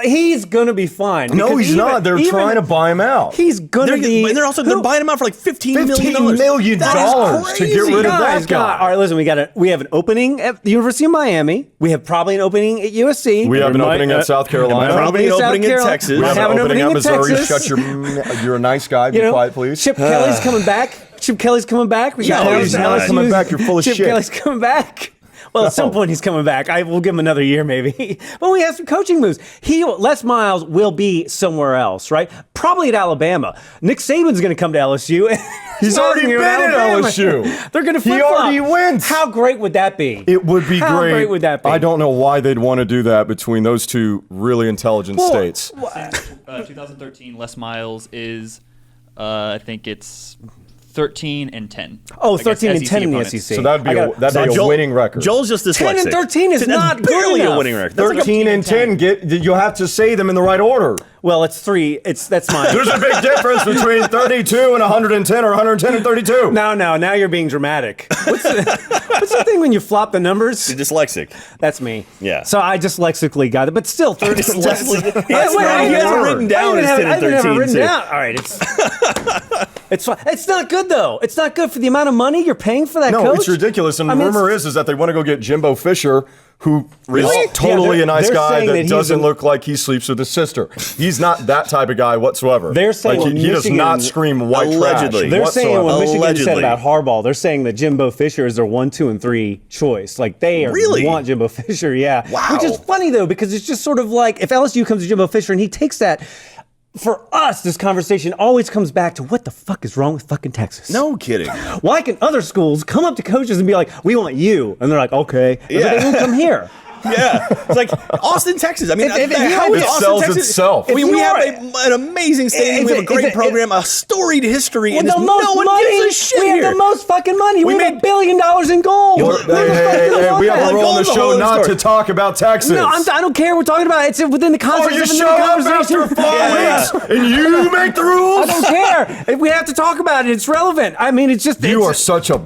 He's gonna be fine. No, because he's not. They're even- trying to buy him out. He's gonna be. And they're also they're buying him out for like $15 million. $15 million That is to get crazy. rid of Guys, that guy. All right, listen. We have an opening at the University of Miami. We have probably an opening at USC. We have an opening at South Carolina. Probably an South opening in Carolina. Texas. We have have an an opening opening at in Missouri. Texas. Shut you're a nice guy. Be quiet, please. Chip Kelly's coming back. Chip Kelly's coming back. We got No, Alex he's not Hughes. coming back. You're full of Chip shit. Kelly's coming back. Well, at some point he's coming back. I will give him another year, maybe. But we have some coaching moves. Les Miles will be somewhere else, right? Probably at Alabama. Nick Saban's going to come to LSU. He's already been at LSU. They're going to He flip-flop. already went. How great would that be? It would be How great. great would that be? I don't know why they'd want to do that between those two really intelligent states. 2013, Les Miles is, I think it's 13 and 10. Oh, against 13 and SEC 10 in the opponents. SEC. So that'd be a winning record. Joel's just dyslexic. 10 and 13 is That's not good barely enough. a winning record. That's like a- 13 and 10. You'll have to say them in the right order. Well, it's 3. That's mine. There's a big difference between 32 and 110 or 110 and 32. No, now you're being dramatic. What's the thing when you flop the numbers? You're dyslexic. That's me. Yeah. So I dyslexically got it, but still 13. Dyslexic. That's Wait, not you even have it word. written down I as 10 and even have it 13 written too. down. All right, it's fine. It's not good though. It's not good for the amount of money you're paying for that No, coach. it's ridiculous. And I the mean, rumor is that they want to go get Jimbo Fisher, who Really? is totally Yeah, a nice they're guy saying that that he's doesn't a- look like he sleeps with his sister. He's not that type of guy whatsoever. They're saying like, he does Michigan- not scream white Allegedly. trash They're saying whatsoever. what Michigan said Allegedly. about Harbaugh. They're saying that Jimbo Fisher is their 1, 2, and 3 choice. Like they Really? want Jimbo Fisher. Yeah. Wow. Which is funny though because it's just sort of like if LSU comes to Jimbo Fisher and he takes that. For us, this conversation always comes back to what the fuck is wrong with fucking Texas? No kidding. Why can other schools come up to coaches and be like, "We want you," and they're like, "Okay," but Yeah. they won't come here. Yeah, it's like Austin, Texas. I mean, If you how is It Austin, sells Texas? itself. I mean, If we you have are- an amazing stadium. We have a great program, a storied history, and With just the most no one money, gives a shit we here. have the most fucking money. We have made- $1 billion in gold. Hey, we have a Like, rule on the gold's a show whole not story. to talk about Texas. No, I don't care. We're talking about it. It's within the Oh, context you of the show up conversation. after 4 Yeah. weeks and you make the rules? I don't care. If we have to talk about it, it's relevant. I mean, it's just You are it's, such a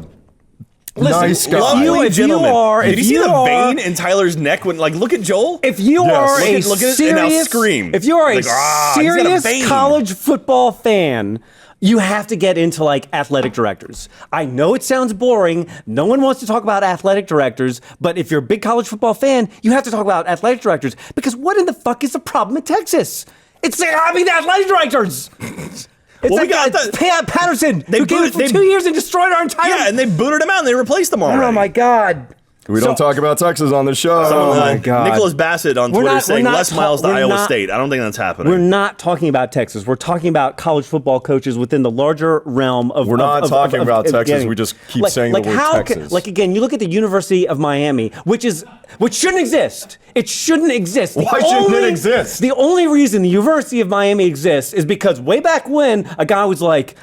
listen, nice guy. Lovely gentleman. Did you see the are- vein in Tyler's neck when, like, look at Joel? If you Yes. are a Look at it, serious, and now scream. if you are a Like, ah, he's got a serious vein. college football fan, you have to get into like athletic directors. I know it sounds boring. No one wants to talk about athletic directors, but if you're a big college football fan, you have to talk about athletic directors because what in the fuck is the problem in Texas? It's the athletic directors. It's Well, we like got Pat Patterson, They who came in booted- for they- 2 years and destroyed our entire. Yeah, and they booted him out and they replaced him already. Oh my God. We don't talk about Texas on the show. Oh my God. Nicholas Bassett on We're Twitter not- saying we're not Les Miles to we're Iowa not- State. I don't think that's happening. We're not talking about Texas. We're talking about college football coaches within the larger realm of. We're not talking about Texas. getting- We just keep saying the word Texas. Like again, you look at the University of Miami, which shouldn't exist. It shouldn't exist. Why shouldn't it exist? The only reason the University of Miami exists is because way back when a guy was like,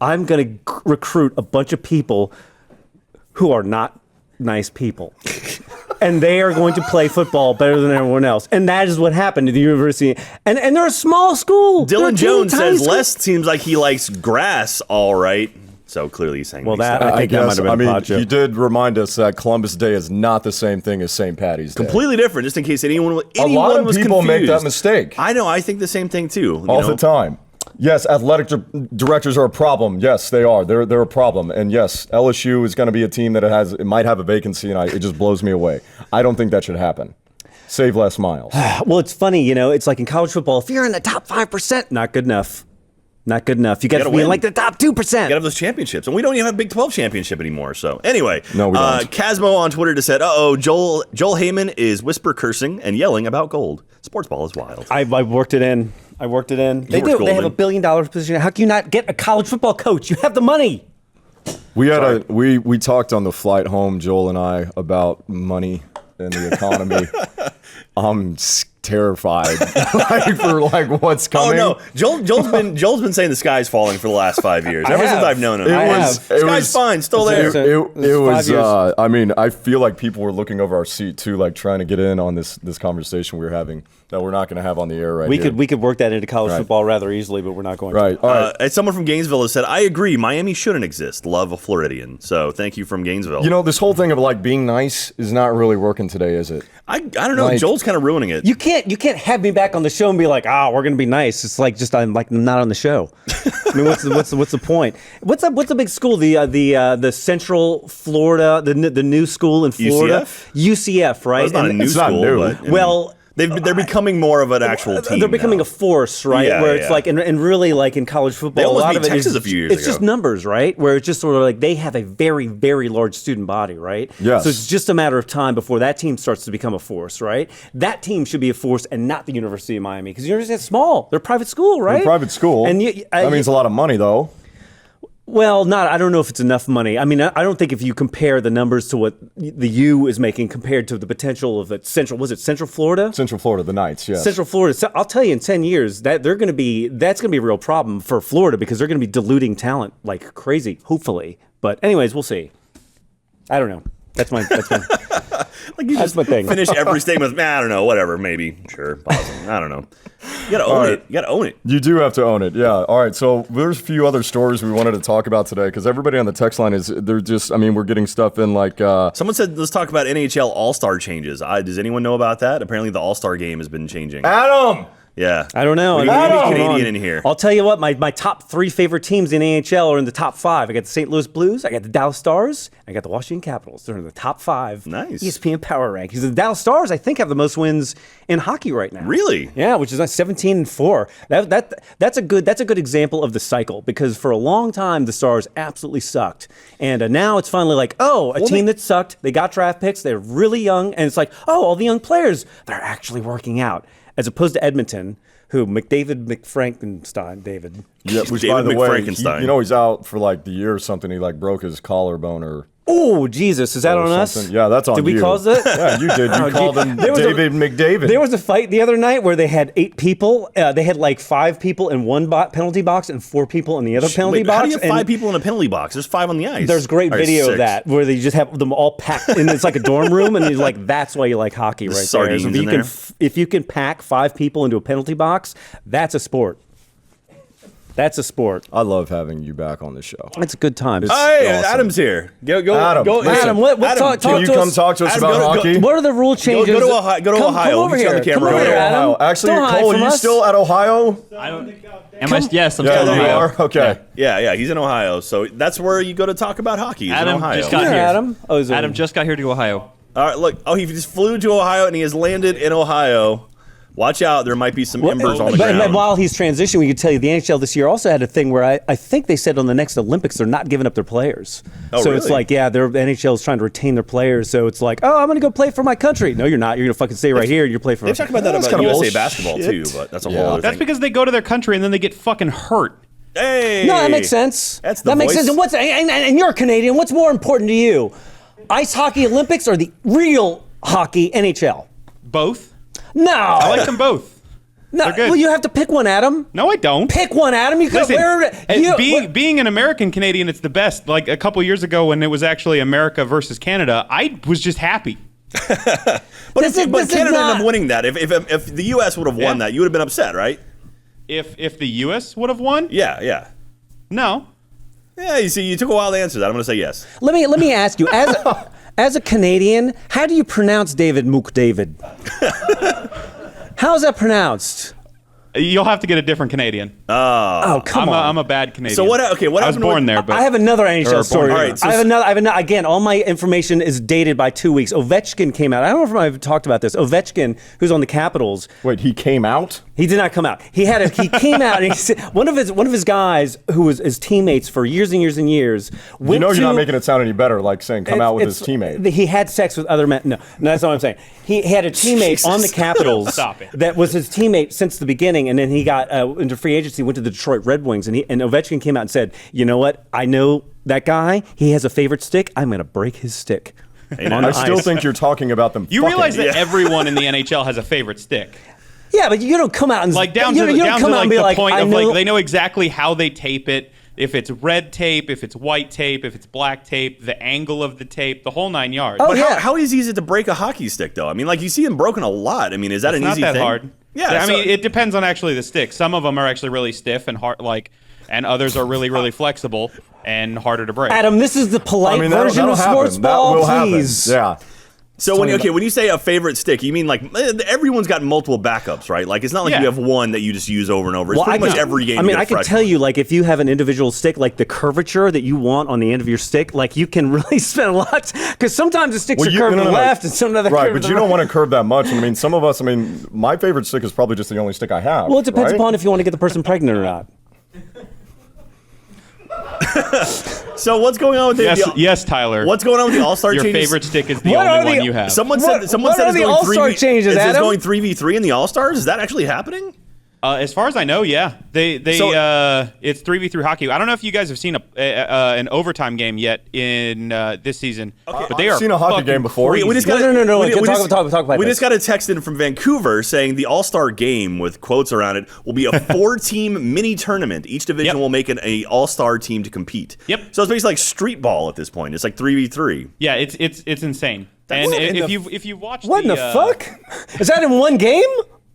"I'm going to recruit a bunch of people who are not nice people." And they are going to play football better than everyone else. And that is what happened to the university. And they're a small school. They're a Dylan Jones teeny tiny says school. Les seems like he likes grass all right. So clearly he's saying Well, what he that- said. I think that might have been a I mean, pod show. he did remind us that Columbus Day is not the same thing as St. Patty's Day. Completely different, just in case anyone was A lot of was people make confused. that mistake. I know. I think the same thing too. All the time. Yes, athletic directors are a problem. Yes, they are. They're a problem. And yes, LSU is going to be a team that it might have a vacancy, and it just blows me away. I don't think that should happen. Save Les Miles. Well, it's funny, it's like in college football, if you're in the top 5%, not good enough. Not good enough. You got to gotta be in win. like the top 2%. You gotta have those championships, and we don't even have a Big 12 championship anymore. So anyway, No, we don't. Casmo on Twitter just said, Joel Heyman is whisper cursing and yelling about gold. Sportsball is wild. I worked it in. They worked do. They have Goldman. $1 billion position. How can you not get a college football coach? You have the money. We talked on the flight home, Joel and I, about money and the economy. I'm terrified for what's Oh coming. no, Joel's been saying the sky's falling for the last 5 years. Ever since have. I've known him, It sky's fine, still there. It It's was. 5 years. I mean, I feel like people were looking over our seat too, like trying to get in on this conversation we were having that we're not going to have on the air right We here. could work that into college Right. football rather easily, but we're not going Right. to. All right. As someone from Gainesville has said, I agree. Miami shouldn't exist. Love a Floridian. So thank you from Gainesville. You know, this whole thing of like being nice is not really working today, is it? I don't know. like- Joel's kind of ruining it. You can't have me back on the show and be like, we're gonna be nice. It's like just I'm like not on the show. I mean, what's the point? What's the big school? The Central Florida, the new school in Florida, UCF, right? Well, it's not a new It's not school, new. but Well, they're becoming more of an actual team. they're becoming now. a force, right? Yeah, where it's yeah. like, and really like in college football, They almost a lot beat of it Texas is a few years it's ago. just numbers, right? Where it's just sort of like they have a very, very large student body, right? Yes. So it's just a matter of time before that team starts to become a force, right? That team should be a force and not the University of Miami because the University is small. They're a private school, right? They're a private school. And that means a lot of money, though. Well, I don't know if it's enough money. I mean, I don't think if you compare the numbers to what the U is making compared to the potential of the Central Florida? Central Florida, the Knights, yes. Central Florida. So I'll tell you, in 10 years, that's going to be a real problem for Florida because they're going to be diluting talent like crazy. Hopefully, but anyways, we'll see. I don't know. That's my Like you that's just my thing. finish every statement with, I don't know, whatever, maybe, sure, possible. I don't know. You gotta own All right. it. You gotta own it. You do have to own it, yeah. All right, so there's a few other stories we wanted to talk about today because everybody on the text line we're getting stuff in like. Someone said, let's talk about NHL All-Star changes. Does anyone know about that? Apparently the All-Star game has been changing. Adam! Yeah. I don't know. We I need mean, a come Canadian on. in here. I'll tell you what, my top 3 favorite teams in NHL are in the top 5. I got the St. Louis Blues, I got the Dallas Stars, I got the Washington Capitals. They're in the top 5. Nice. ESPN Power Rankings. The Dallas Stars, I think, have the most wins in hockey right now. Really? Yeah, which is like 17-4. That's a good example of the cycle because for a long time the Stars absolutely sucked, and now it's finally like, team that sucked. They got draft picks. They're really young, and it's like, all the young players, they're actually working out, as opposed to Edmonton. Who? David. Yeah, which David by the way, McFrankenstein. he's out for like the year or something. He like broke his collarbone or Oh, Jesus. Is that on us? something. Yeah, that's on you. Did we cause it? Yeah, you did. You called him David McDavid. There was a fight the other night where they had 8 people. They had like 5 people in one penalty box and 4 people in the other penalty Wait, box. how do you have and 5 people in a penalty box? There's 5 on the ice. There's great All right, video 6. of that where they just have them all packed, and it's like a dorm room, and he's like, "That's why you like hockey, right there." sardines So in there. if you can pack 5 people into a penalty box, that's a sport. That's a sport. I love having you back on the show. It's a good time. It's- Hey, awesome. Adam's here. Go, Adam, go. listen. Adam, talk Can you to come us. talk to us Adam, about go- hockey? What are the rule changes? Go to Ohio. Go to Come Ohio. over You see on here. the camera Come over over there. here, Adam. Actually, Don't hide Cole, are from you us. still at Ohio? Yes, I'm Yeah, still in you Ohio. are? Okay. Yeah, he's in Ohio. So that's where you go to talk about hockey. Is in Adam Ohio. just got Here, here. Adam. Oh, is it- Adam just got here to Ohio. All right, look. Oh, he just flew to Ohio and he has landed in Ohio. Watch out, there might be some embers on the But ground. while he's transitioning, we could tell you the NHL this year also had a thing where I think they said on the next Olympics they're not giving up their players. Oh, so it's really? like, the NHL is trying to retain their players. So it's like, I'm going to go play for my country. No, you're not. You're going to fucking stay right here and you're playing for. They've talked about that That's about kinda USA bullshit. basketball too, but that's a whole other That's thing. because they go to their country and then they get fucking hurt. Hey, No, that makes sense. That's the that makes voice. sense. And you're a Canadian. What's more important to you, ice hockey Olympics or the real hockey NHL? Both. No, I like them both. no. they're good. Well, you have to pick one, Adam. No, I don't. Pick one, Adam. You could Listen, being an American Canadian, it's the best. Like a couple years ago when it was actually America versus Canada, I was just happy. But This is Canada ended not- up winning that. If the U.S. would have won Yeah. that, you would have been upset, right? If the U.S. would have won, Yeah. no. Yeah, you see, you took a while to answer that. I'm going to say yes. Let me ask you, as a Canadian, how do you pronounce David McDavid? How is that pronounced? You'll have to get a different Canadian. Oh, come on. I'm a bad Canadian. So what- okay, what I was happened born with- there, but I have another NHL Or story. born All right, so- I have another. Again, all my information is dated by 2 weeks. Ovechkin came out. I don't know if I've talked about this. Ovechkin, who's on the Capitals, Wait, he came out? he did not come out. He came out, and he said, one of his guys who was his teammates for years and years and years. You know you're not making it sound any better, like saying come out with his teammate. He had sex with other men. No, that's not what I'm saying. He had a teammate on the Capitals Stop it. that was his teammate since the beginning, and then he got into free agency, went to the Detroit Red Wings, and Ovechkin came out and said, "You know what? I know that guy. He has a favorite stick. I'm going to break his stick." On I the still ice. think you're talking about them. you fucking. realize that everyone in the NHL has a favorite stick. Yeah, but you don't come out and Like down you to don't down come to out like and be the like, point I of know, like they know exactly how they tape it. If it's red tape, if it's white tape, if it's black tape, the angle of the tape, the whole 9 yards. Oh, But yeah. how easy is it to break a hockey stick, though? I mean, like, you see them broken a lot. I mean, is that It's an not easy that thing? hard. Yeah, I mean, it depends on actually the stick. Some of them are actually really stiff and hard, and others are really, really flexible and harder to break. Adam, this is the polite version of sports That ball, will please. happen. Yeah. So when you say a favorite stick, you mean like everyone's got multiple backups, right? Like it's not like you have one that you just use over and over. It's pretty much every game. I mean, I can tell you, like, if you have an individual stick, like the curvature that you want on the end of your stick, like you can really spend a lot, because sometimes the sticks are curved to the left and some of the right, but you don't want to curve that much. I mean, some of us. I mean, my favorite stick is probably just the only stick I have. Well, it depends right? upon if you want to get the person pregnant or not. So what's going on with yes, Tyler. What's going on with the All-Star changes? Your favorite stick is the only one you have. Someone said it's All-Star changes, Is Adam? it going 3v3 in the All-Stars? Is that actually happening? As far as I know, yeah. It's 3v3 hockey. I don't know if you guys have seen an overtime game yet in this season, but they I've are seen a hockey game before. We just No. Talk about We this. just got a text in from Vancouver saying the All-Star game with quotes around it will be a 4-team mini tournament. Each division will make an All-Star team to compete. Yep. So it's basically like street ball at this point. It's like 3v3. Yeah, it's insane. And if you watch What in the fuck? Is that in one game?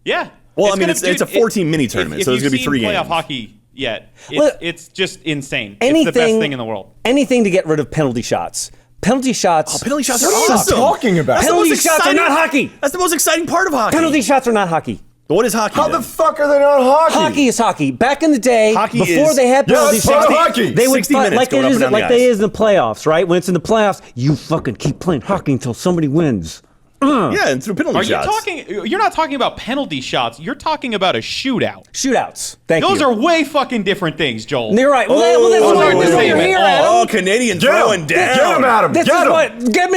Yeah. Well, I mean, it's a 4-team mini tournament, so there's going to be 3 games. Playoff hockey yet. Well, It's just insane. It's the best thing in the world. Anything to get rid of penalty shots. Penalty shots. Penalty shots are What are you awesome. talking about? That's the Penalty most shots are exciting- not hockey. That's the most exciting part of hockey. Penalty shots are not hockey. What is hockey? How then? the fuck are they not hockey? Hockey is hockey. Back in the day, Hockey before is- they had Yeah, penalty that's part shots, of hockey. they would 60 fight minutes like going up and down the they ice. is in the playoffs, right? When it's in the playoffs, you fucking keep playing hockey until somebody wins. Yeah, and through penalty Are you shots. you're not talking about penalty shots. You're talking about a shootout. Shootouts. Thank Those you. are way fucking different things, Joel. You're right. Well, that's Oh, why no, we're no, here, no. Adam. Oh, Canadian Get throwing him. down. Get him, Adam. This Get is him. what. Get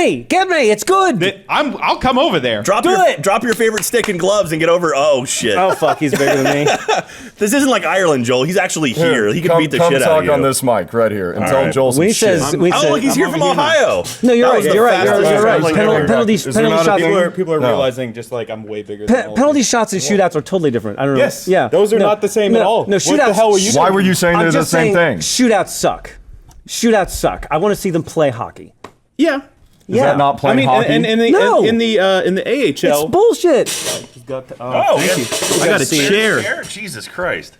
me. It's good. I'll come over there. Drop your favorite stick and gloves and get over. Oh shit! Oh fuck, he's bigger than me. This isn't like Ireland, Joel. He's actually here. He can beat the come shit out talk of you. on this mic right here and tell right. Joel some When he shit. says, Oh, look, he's here from Ohio. no, you're That right. was the You're right. fastest You're right. traveling Penalty Is there not a shots. thing? People are No. realizing just like I'm way bigger than all of Penalty you. shots and shootouts are totally different. I don't know. Yes. Yeah. Those are not the same at all. No, What shootouts. the hell were you Why were you saying I'm they're the just same saying thing? Shootouts suck. Shootouts suck. I want to see them play hockey. Yeah. Is that not I playing mean, hockey? and in the No. in the AHL. It's bullshit. Thank you. I got a chair. Jesus Christ.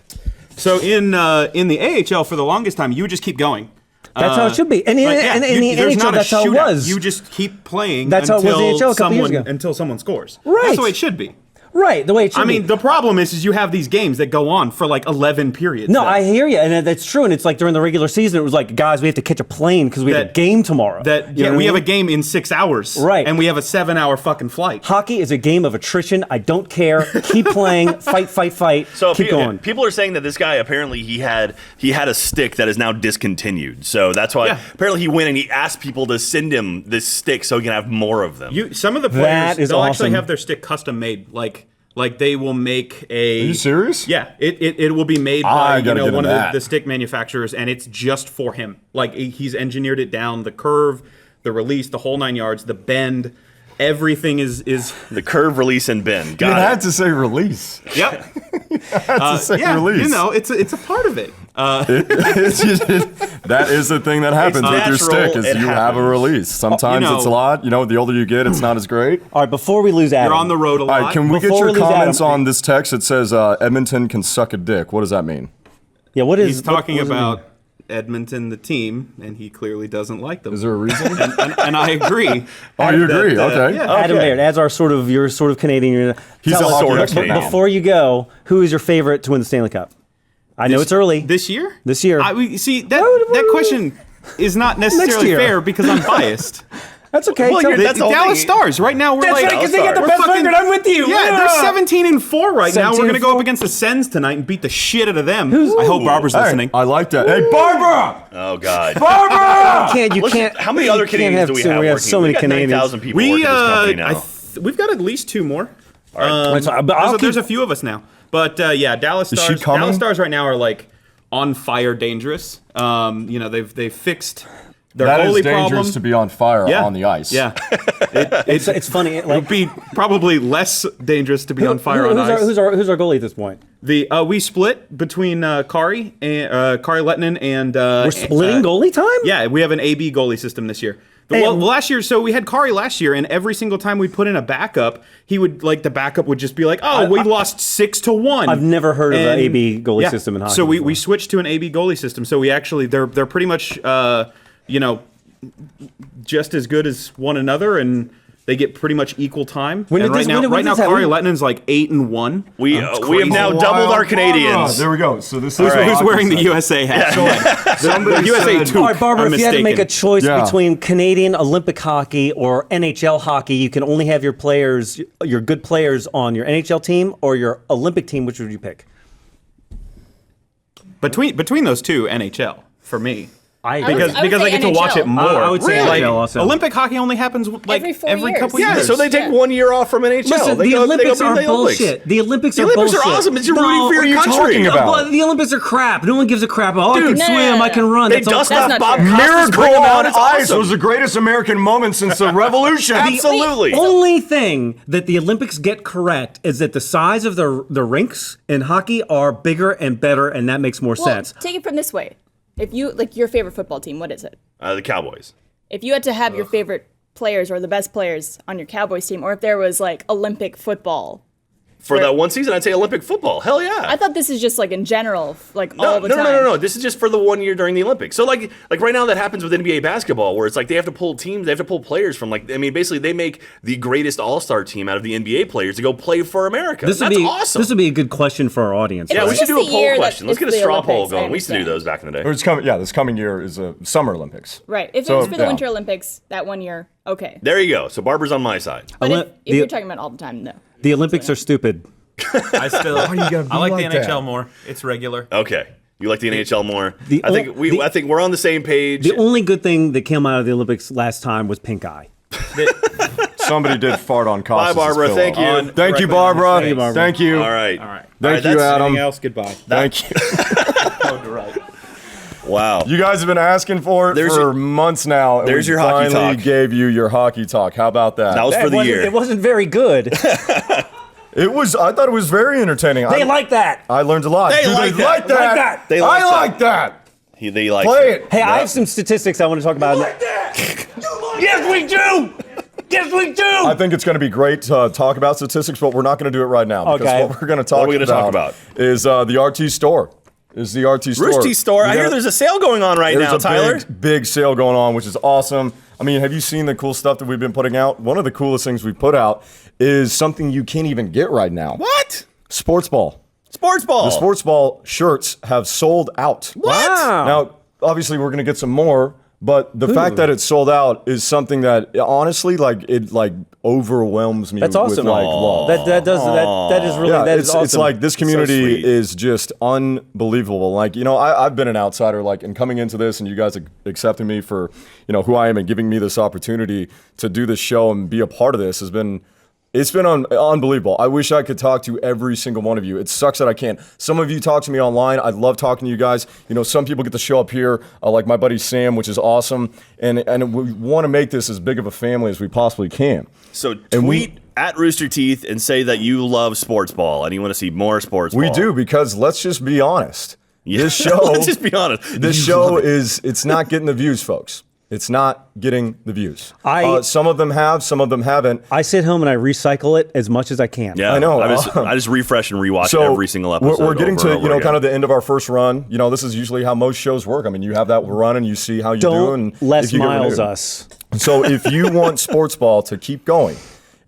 So in the AHL for the longest time, you would just keep going. That's how it should be. And in the there's NHL, not a that's how it shootout. was. You just keep playing That's how it was in the NHL a couple years ago. until someone scores. Right. That's the way it should be. Right, the way it should I mean, be. the problem is you have these games that go on for like 11 periods. No, then. I hear you, and that's true. And it's like during the regular season, it was like, guys, we have to catch a plane because we have a game tomorrow. You know what I we have a mean? game in 6 hours. Right. And we have a 7-hour fucking flight. Hockey is a game of attrition. I don't care. Keep playing. Fight. So keep going. people are saying that this guy apparently he had a stick that is now discontinued. So that's why apparently he went and he asked people to send him this stick so he can have more of them. Some of the players, That is they'll awesome. actually have their stick custom made. Like they will make a. Are you serious? Yeah, it will be made I by gotta get one in of that. the stick manufacturers, and it's just for him. Like he's engineered it down, the curve, the release, the whole 9 yards, the bend, everything is. The curve, release, and bend. You Got had it. to say release. Yep. Had to say Yeah, release. you know, it's a part of it. That is the thing that happens It's with your natural, stick is it you have a happens. release. Sometimes You know- it's a lot. You know, the older you get, it's not as great. All right, before we lose Adam. You're on the road a All lot. right, can we get Before your we lose comments Adam- on this text? It says Edmonton can suck a dick. What does that mean? Yeah, what is He's talking what does it mean? about Edmonton, the team, and he clearly doesn't like them. Is there a reason? and I agree. Oh, you agree? That, Okay. yeah. Adam Okay. Baird, as our you're sort of Canadian. He's Tell a us, hockey sort of expert now. Canadian. Before you go, who is your favorite to win the Stanley Cup? I know it's early. This year? This year. See, that question is not necessarily year. fair because I'm biased. That's okay. Well, Tell you're- me. that's the whole Dallas thing. Stars right now. We're That's like, right, because they get the we're best fucking- record. I'm with you. Yeah, they're 17-4 right now. We're 17-4. gonna go up against the Sens tonight and beat the shit out of them. I hope Barbara's Hey, listening. I like that. Hey, Barbara! Oh God. You Listen, can't. how many you other can't Canadians do we have? We have working? so many we got Canadians. 9,000 people working this company now. We've got at least 2 more. That's fine, but I'll There's keep- a few of us now. But yeah, Dallas Is she Stars. coming? Dallas Stars right now are like on fire, dangerous. They've fixed their That is goalie dangerous problem. to be on fire Yeah. on the ice. Yeah, It's funny. It Like, would be probably less dangerous to be on fire on ice. who's our goalie at this point? We split between Kari and Kari Lettinen and We're splitting goalie time. Yeah, we have an AB goalie system this year. Well, last year, so we had Kari last year, and every single time we put in a backup, he would the backup would just be like, "Oh, we lost 6-1." I've never heard of an AB goalie system in hockey. So we switched to an AB goalie system. So we actually they're pretty much just as good as one another, and they get pretty much equal time. When and did right now, this happen? Kari Lettinen's like 8-1. We have now doubled our Canadians. There we go. So this Who's is wearing the USA hat? Somebody USA said- toque. All right, Barbara, I'm if you had to make a mistaken. choice Yeah. between Canadian Olympic hockey or NHL hockey, you can only have your good players on your NHL team or your Olympic team. Which would you pick? Between those two, NHL for me. Because I would Because say I get to watch NHL. it more. I would say Like, NHL also. Olympic hockey only happens like Every 4 every years. couple Yeah, years. so they take Yeah. 1 year off from NHL. Listen, They the go- they Olympics go are be the Olympics. bullshit. The Olympics The are Olympics bullshit. are awesome. It's rooting for your are you country. talking about? But the Olympics are crap. No one gives a crap. Oh, I Dude, can no, swim. no, no, I can no. run. They That's all- dust That's off not Bob true. Costas, Miracle bring him out. on It's Ice awesome. was the greatest American moment since the Revolution. Absolutely. Only thing that the Olympics get correct is that the size of the rinks in hockey are bigger and better, and that makes more Well, sense. take it from this way. If you like your favorite football team, what is it? The Cowboys. If you had to have your favorite players or the best players on your Cowboys team, or if there was like Olympic football, For that one season, I'd say Olympic football. Hell yeah. I thought this is just like in general, like No, all the no, time. no. This is just for the 1 year during the Olympics. So like right now that happens with NBA basketball, where it's like they have to pull teams, they have to pull players from basically they make the greatest all-star team out of the NBA players to go play for America. That's awesome. This would be a good question for our audience. Yeah, It's we should just do a the poll year that question. Let's it's get a the straw poll Olympics, I going. We used to do understand. those back in the day. It's coming. Yeah, this coming year is a Summer Olympics. Right. If So, it was for the yeah. Winter Olympics that 1 year, okay. There you go. So Barbara's on my side. But Oli- if the- you're talking about all the time, no. The Olympics are stupid. I still you gotta be I like like the NHL that? more. It's regular. Okay. You like the NHL more? the I think ol- we the- I think we're on the same page. The only good thing that came out of the Olympics last time was pink eye. Somebody did fart on Costas' Barbara. pillow. Thank you. On- Thank directly you, on Barbara. his face. Barbara. Thank you. All right. All right. Thank All right, you, that's- Adam. Anything else? Goodbye. Thank you. Wow. You guys have been asking for it There's for your- months now. And there's we your hockey finally talk. gave you your hockey talk. How about that? That was for the year. It wasn't very good. It was. I thought it was very entertaining. They like that. I learned a lot. They Do like that. like that. Like that. They like I that. like that. They like Play it. Hey, I have some statistics I want to talk about. Yes, we do. Yes, we do. I think it's going to be great to talk about statistics, but we're not going to do it right now. Because Okay. what we're going to talk are we gonna talk about? is the RT store. Is the RT store. Rooster Teeth store. I We're hear gonna- there's a sale going on right now, There's a Tyler. big sale going on, which is awesome. I mean, have you seen the cool stuff that we've been putting out? One of the coolest things we've put out is something you can't even get right now. What? Sportsball. Sportsball. The Sportsball shirts have sold out. Wow. Now, obviously, we're going to get some more, but the fact that it's sold out is something that honestly, it overwhelms me. That's awesome. With, love. That is really Yeah, that is it's awesome. like this so community sweet. is just unbelievable. Like, I've been an outsider, and coming into this, and you guys accepting me for, who I am and giving me this opportunity to do this show and be a part of this has been. It's been unbelievable. I wish I could talk to every single one of you. It sucks that I can't. Some of you talk to me online. I love talking to you guys. Some people get to show up here, like my buddy Sam, which is awesome. And we want to make this as big of a family as we possibly can. So And tweet at Rooster Teeth and say that you love Sportsball and you want to see more Sportsball. We do, because let's just be honest. Yeah. This show, Let's just be honest. This You show love it. it's not getting the views, folks. It's not getting the views. I- Some of them have, some of them haven't. I sit home and I recycle it as much as I can. Yeah, I know. I just refresh and rewatch every single episode. We're getting over to and over again. kind of the end of our first run. This is usually how most shows work. I mean, you have that run and you see how you do. Don't And Les if you get Miles renewed. us. So if you want Sportsball to keep going,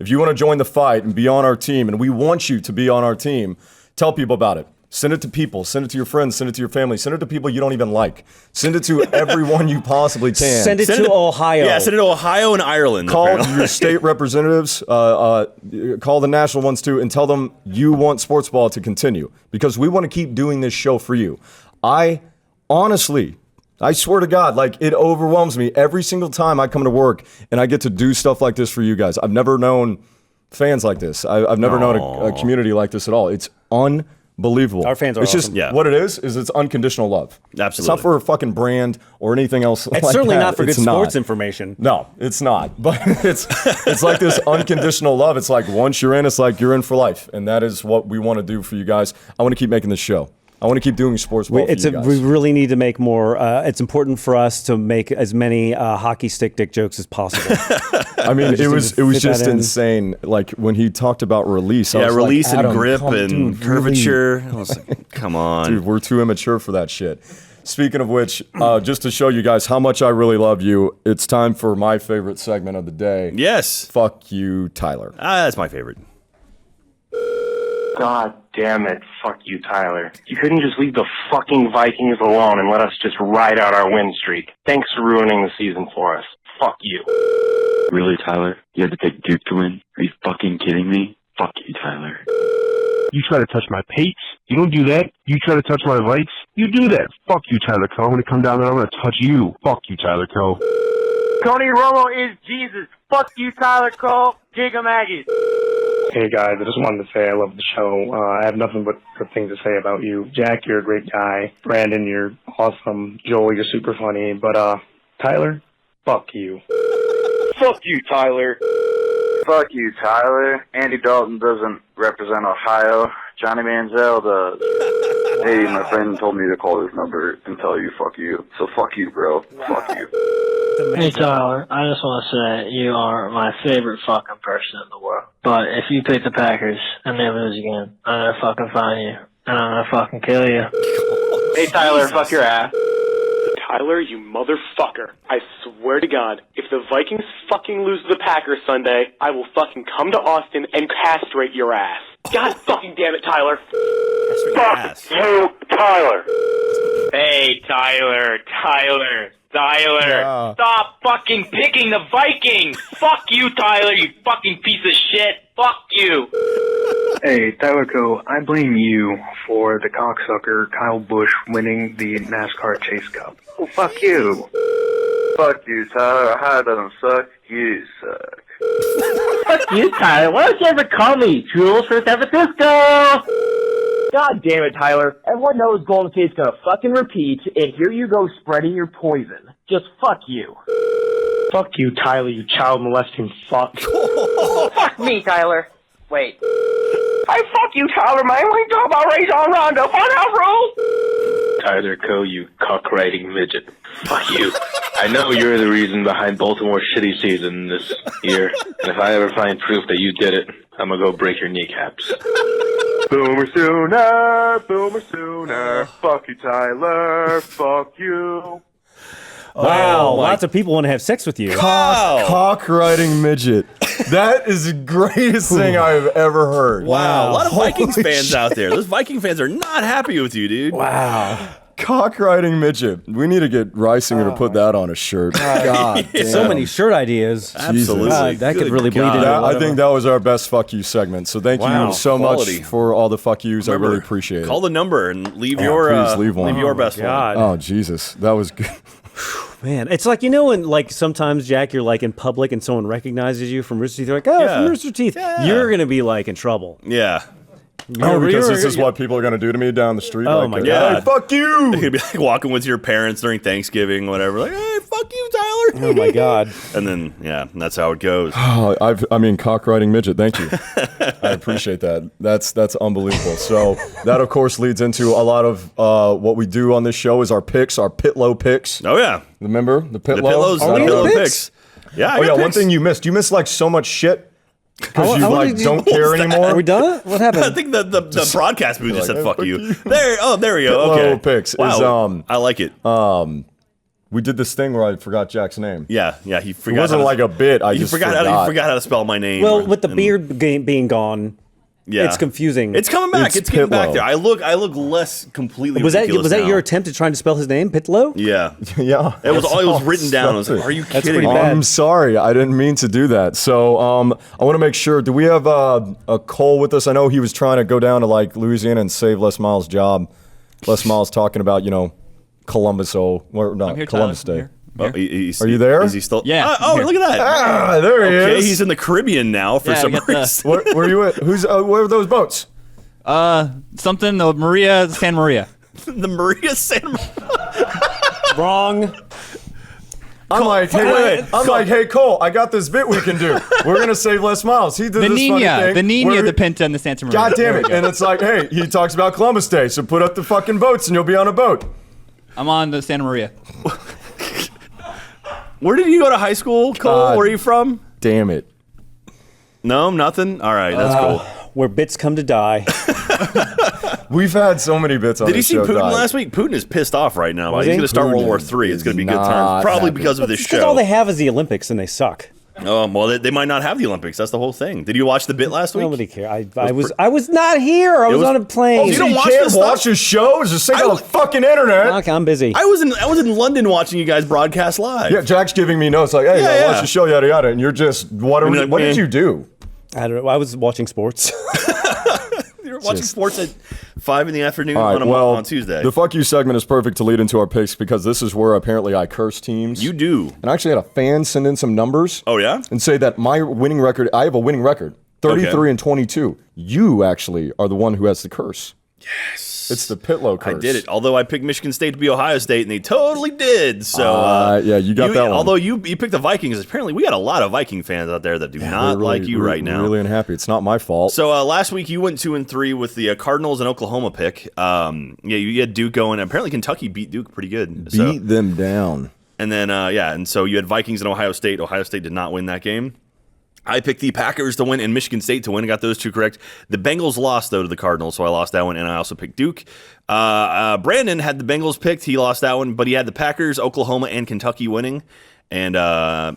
if you want to join the fight and be on our team, and we want you to be on our team, tell people about it. Send it to people. Send it to your friends. Send it to your family. Send it to people you don't even like. Send it to everyone you possibly can. Send it to Ohio. Yeah, send it to Ohio and Ireland. Call apparently. your state representatives, call the national ones too, and tell them you want Sportsball to continue, because we want to keep doing this show for you. I swear to God, it overwhelms me every single time I come to work and I get to do stuff like this for you guys. I've never known fans like this. I've never known a community like this at all. It's unbelievable. Our fans are It's awesome. just what it is it's unconditional love. Absolutely. It's not for a fucking brand or anything else. It's like certainly that. not for good It's sports not. information. No, it's not. But it's like this unconditional love. It's like once you're in, it's like you're in for life. And that is what we want to do for you guys. I want to keep making this show. I want to keep doing sports ball for you guys. We really need to make more. It's important for us to make as many hockey stick dick jokes as possible. I mean, it was just insane. Like when he talked about release. I was release like, and grip and curvature. I was like, come on. Dude, we're too immature for that shit. Speaking of which, just to show you guys how much I really love you, it's time for my favorite segment of the day. Yes. Fuck you, Tyler. That's my favorite. God damn it. Fuck you, Tyler. You couldn't just leave the fucking Vikings alone and let us just ride out our win streak. Thanks for ruining the season for us. Fuck you. Really, Tyler? You had to pick Duke to win? Are you fucking kidding me? Fuck you, Tyler. You try to touch my Pates? You don't do that. You try to touch my lights? You do that. Fuck you, Tyler Coe. I'm going to come down there. I'm going to touch you. Fuck you, Tyler Coe. Tony Romo is Jesus. Fuck you, Tyler Cole. Giga Maggie. Hey guys, I just wanted to say I love the show. I have nothing but good things to say about you. Jack, you're a great guy. Brandon, you're awesome. Joel, you're super funny. But Tyler, fuck you. Fuck you, Tyler. Fuck you, Tyler. Andy Dalton doesn't represent Ohio. Johnny Manziel does. Hey, my friend told me to call this number and tell you fuck you. So fuck you, bro. Fuck you. Hey, Tyler, I just want to say you are my favorite fucking person in the world. But if you pick the Packers and they lose again, I'm going to fucking find you. And I'm going to fucking kill you. Hey, Tyler, fuck your ass. Tyler, you motherfucker. I swear to God, if the Vikings fucking lose to the Packers Sunday, I will fucking come to Austin and castrate your ass. God fucking damn it, Tyler. Fuck you, Tyler. Hey, Tyler. Yeah. Stop fucking picking the Vikings. Fuck you, Tyler, you fucking piece of shit. Fuck you. Hey, Tyler Coe, I blame you for the cocksucker Kyle Busch winning the NASCAR Chase Cup. Oh, fuck you. Fuck you, Tyler. Ohio doesn't suck. You suck. Fuck you, Tyler. Why don't you ever call me Jules for San Francisco? God damn it, Tyler. Everyone knows Golden State's gonna fucking repeat, and here you go spreading your poison. Just fuck you. Fuck you, Tyler, you child molesting fuck. Fuck me, Tyler. Wait. I fuck you, Tyler, man. We talk about Rajon Rondo. Funhaus rules. Tyler Coe, you cock-riding midget. Fuck you. I know you're the reason behind Baltimore's shitty season this year, and if I ever find proof that you did it, I'm gonna go break your kneecaps. Boomer sooner. Fuck you, Tyler. Fuck you. Wow, lots of people want to have sex with you. Cock riding midget. That is the greatest thing I've ever heard. Wow. A lot of Vikings fans out there. Those Viking fans are not happy with you, dude. Wow. Cock riding midget. We need to get Reisinger to put that on a shirt. God damn. So many shirt ideas. Absolutely. God, that could Good really bleed God. into I think that was our best fuck you segment. So thank you so Quality. much for all the fuck yous. Remember, I really appreciate it. Call the number and leave Yeah, your please leave one. leave your best God. one. Oh Jesus, that was good. Man, it's like, you know, when like sometimes, Jack, you're like in public and someone recognizes you from Rooster Teeth. They're like, oh, Yeah. from Rooster Teeth. Yeah. You're going to be like in trouble. Yeah. Oh, because this is what people are going to do to me down the street. Oh, like, my hey, God. fuck you. You'd be like walking with your parents during Thanksgiving, whatever. Like, hey, fuck you, Tyler. Oh, my God. And then, yeah, that's how it goes. Oh, I mean, cock riding midget. Thank you. I appreciate that. That's unbelievable. So that, of course, leads into a lot of what we do on this show is our picks, our Pitlo Picks. Oh, yeah. Remember the Pitlo? The Pitlo's Are we in the Pitlo picks? Yeah, I Oh got yeah, one picks. thing you missed. You missed like so much shit because you I like wanted don't to- care Are anymore. we done? What happened? I think the broadcast booth just like, said "Hey, fuck fuck you. you." There we go. Pitlo Okay. Picks Wow. is I like it. we did this thing where I forgot Jack's name. Yeah, he It forgot. wasn't how to- like a bit. I he just forgot. forgot. He forgot how to spell my name. Well, with the And- beard being gone, yeah. it's confusing. It's coming back. It's It's getting back Pitlo. there. I look less completely was that ridiculous that now. your attempt at trying to spell his name, Pitlo? Yeah. Yeah, It was that's all. It was all written down. I was like, stuff. "Are you That's kidding pretty me?" bad. I'm sorry. I didn't mean to do that. So I want to make sure. Do we have a Cole with us? I know he was trying to go down to like Louisiana and save Les Miles' job. Les Miles talking about Columbus. Or not I'm here, Columbus Tyler. Day. I'm here. Oh, he's- Are you there? Is he still? Yeah, Oh, I'm here. look at that. Ah, there he Okay, is. he's in the Caribbean now for Yeah, some we got the- reason. Where are you at? Where are those boats? Something, the Maria, San Maria. The Maria San. Wrong. I'm like, hey, Cole, I got this bit we can do. We're gonna save Les Miles. He did The this funny Nina, thing. the Nina, where- the Pinta, and the Santa Maria. God damn it! And it's like, hey, he talks about Columbus Day, so put up the fucking boats and you'll be on a boat. I'm on the Santa Maria. Where did you go to high school, Cole? Where are you from? Damn it. No, nothing? All right, that's cool. Where bits come to die. We've had so many bits on Did you this see show Putin die. last week? Putin is pissed off right now. Was He's he? going to start World War Putin III. It's going to be is good times. not Probably happy. because of this Because all show. they have is the Olympics and they suck. Well, they might not have the Olympics. That's the whole thing. Did you watch the bit last week? Nobody cares. I was not here. I was on a plane. Oh, you don't watch can't this watch stuff? his shows? Just say on the fucking internet. Okay, I'm busy. I was in London watching you guys broadcast live. Yeah, Jack's giving me notes like, hey, Yeah, watch the show, yada yada, and you're just what did you do? I don't know. I was watching sports. You're watching sports at 5 in the afternoon All right, on Tuesday. The fuck you segment is perfect to lead into our picks because this is where apparently I curse teams. You do. And I actually had a fan send in some numbers. Oh, yeah? And say that my winning record, I have a winning record, 33 and 22. You actually are the one who has the curse. Yes. It's the Pitlo curse. I did it. Although I picked Michigan State to be Ohio State, and they totally did. So yeah, you got that one. Although you picked the Vikings, apparently we got a lot of Viking fans out there that do not like you right now. Really unhappy. It's not my fault. So last week you went 2-3 with the Cardinals and Oklahoma pick. You had Duke going. Apparently Kentucky beat Duke pretty good. Beat them down. And then and so you had Vikings and Ohio State. Ohio State did not win that game. I picked the Packers to win and Michigan State to win. I got those two correct. The Bengals lost, though, to the Cardinals, so I lost that one, and I also picked Duke. Brandon had the Bengals picked. He lost that one, but he had the Packers, Oklahoma, and Kentucky winning. And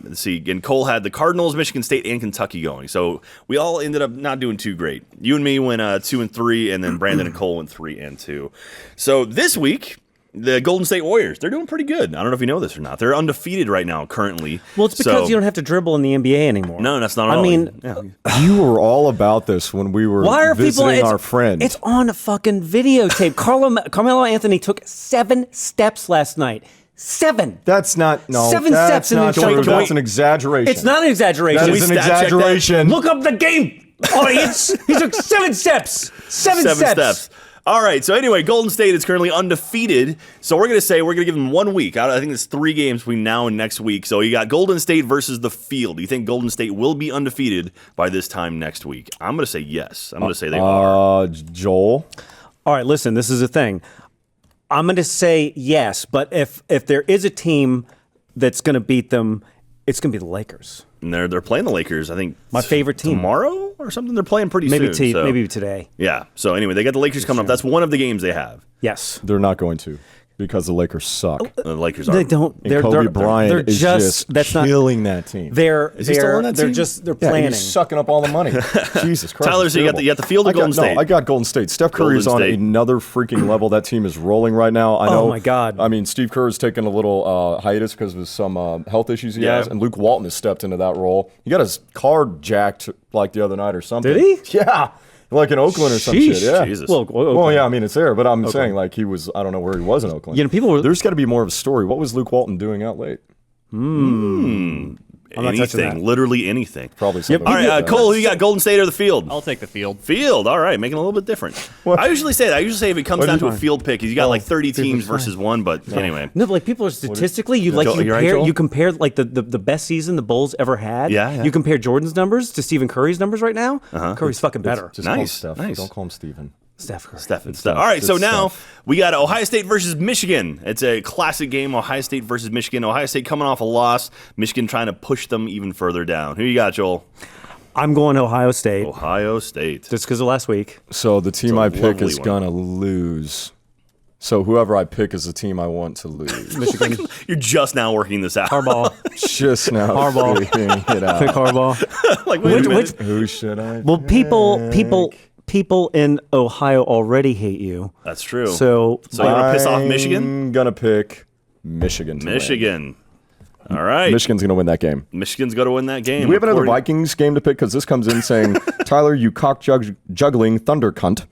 let's see, and Cole had the Cardinals, Michigan State, and Kentucky going. So we all ended up not doing too great. You and me went 2-3, and then Brandon and Cole went 3-2. So this week, the Golden State Warriors, they're doing pretty good. I don't know if you know this or not. They're undefeated right now, currently. Well, it's because you don't have to dribble in the NBA anymore. No, that's not at all. I mean, you were all about this when we were visiting our friend. It's on a fucking videotape. Carmelo Anthony took 7 steps last night. 7. That's not no. 7 that's steps in not the true. That's an exaggeration. It's not an exaggeration. That is an exaggeration. Look up the game, audience. He took 7 steps. 7 steps. All right. So anyway, Golden State is currently undefeated. So we're going to give them 1 week. I think it's 3 games between now and next week. So you got Golden State versus the Field. Do you think Golden State will be undefeated by this time next week? I'm going to say yes. I'm going to say they are. Joel? All right, listen, this is a thing. I'm going to say yes, but if there is a team that's going to beat them, it's going to be the Lakers. And they're playing the Lakers, I think. My favorite team. Tomorrow or something? They're playing pretty maybe soon. Maybe today. Yeah. So anyway, they got the Lakers coming up. That's one of the games they have. Yes. They're not going to because the Lakers suck. The Lakers are. They don't. And Kobe Bryant is just killing that team. Is he still on that team? They're planning. He's sucking up all the money. Jesus Christ. Tyler, so you got the Field of Golden State. No, I got Golden State. Steph Curry is on another freaking level. That team is rolling right now. I know. Oh my God. I mean, Steve Kerr is taking a little hiatus because of some health issues he has, and Luke Walton has stepped into that role. He got his car jacked like the other night or something. Did he? Yeah. Like in Oakland or some shit, yeah. Jesus. Well, yeah, I mean, it's there, but I'm saying, like, he was, I don't know where he was in Oakland. You know, There's got to be more of a story. What was Luke Walton doing out late? I'm not touching that. Literally anything. Probably something. All right, Cole, who you got, Golden State or the Field? I'll take the Field. Field, all right, making it a little bit different. I usually say if it comes down to a field pick, you got like 30 teams versus one, but anyway. No, but like people are statistically, you compare like the best season the Bulls ever had. Yeah. You compare Jordan's numbers to Stephen Curry's numbers right now. Curry's fucking better. Just call him Nice. Steph. Nice. Don't call him Stephen. Steph Curry. Steph. All right, so now we got Ohio State versus Michigan. It's a classic game, Ohio State versus Michigan. Ohio State coming off a loss. Michigan trying to push them even further down. Who you got, Joel? I'm going Ohio State. Ohio State. Just because of last week. So the team I pick is one. going to lose. So whoever I pick is the team I want to lose. Michigan. You're just now working this out. Harbaugh. Just now Harbaugh. figuring it out. Pick Harbaugh. Like, wait a minute. Who should I Well, pick? people in Ohio already hate you. That's true. So you want to piss off Michigan? I'm going to pick Michigan. Michigan. All right. Michigan's going to win that game. Michigan's going to win that game. Do we have another Vikings game to pick? Because this comes in saying, Tyler, you juggling thunder cunt.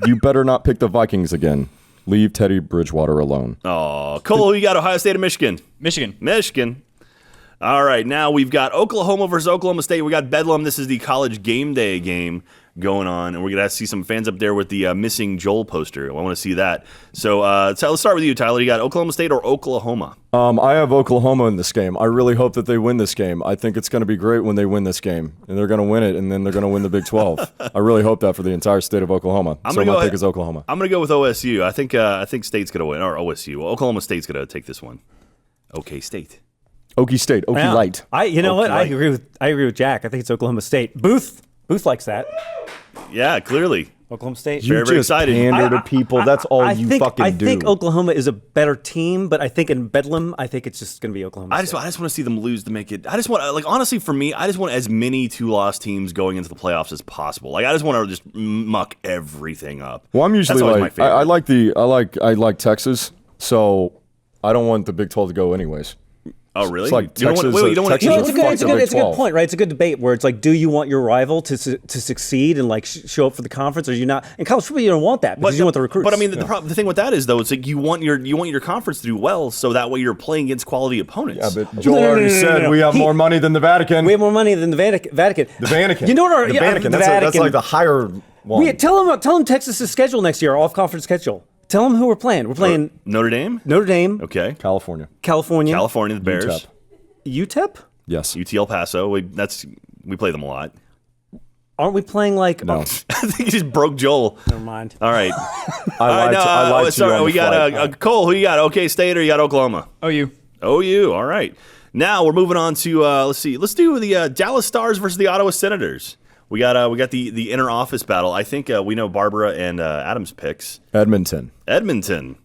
You better not pick the Vikings again. Leave Teddy Bridgewater alone. Oh, Cole, who you got, Ohio State or Michigan? Michigan. All right, now we've got Oklahoma versus Oklahoma State. We got Bedlam. This is the college game day game. going on, and we're gonna see some fans up there with the missing Joel poster. I want to see that. So let's start with you, Tyler. You got Oklahoma State or Oklahoma? I have Oklahoma in this game. I really hope that they win this game. I think it's going to be great when they win this game, and they're going to win it, and then they're going to win the Big 12. I really hope that for the entire state of Oklahoma. So my pick is Oklahoma. I'm going to go with OSU. I think State's going to win, or OSU. Well, Oklahoma State's going to take this one. OK State. Okie State. Okie Light. You know Okie what? Light. I agree with Jack. I think it's Oklahoma State. Booth likes that. Yeah, clearly. Oklahoma State. You very just excited. pander to people. That's all you fucking do. I think Oklahoma is a better team, but I think in Bedlam, I think it's just going to be Oklahoma State. I just want to see them lose to make it. I just want, honestly, for me, I just want as many 2-loss teams going into the playoffs as possible. Like, I just want to just muck everything up. Well, I'm usually That's always my favorite. I like Texas, so I don't want the Big 12 to go anyways. Oh, really? It's like you don't Texas, want, you don't want Texas it's a good point, right? It's a good debate where it's like, do you want your rival to succeed and like show up for the conference, or do you not? In college football, you don't want that because you want the recruits. But I mean, the thing with that is though, it's like you want your conference to do well, so that way you're playing against quality opponents. Yeah, but Joel already said we have more money than the Vatican. We have more money than the Vatican. The Vatican. You know what? The Vatican. That's like the higher one. Tell them Texas' schedule next year, off conference schedule. Tell them who we're playing. We're playing Notre Dame. Okay. California, the Bears. UTEP? Yes. UT El Paso. We play them a lot. Aren't we playing like? No. I think you just broke Joel. Never mind. All right. I lied to you on we the got flight. Cole. Who you got? OK State or you got Oklahoma? OU. OU. All right. Now we're moving on to let's see. Let's do the Dallas Stars versus the Ottawa Senators. We got the inner office battle. I think we know Barbara and Adam's picks. Edmonton.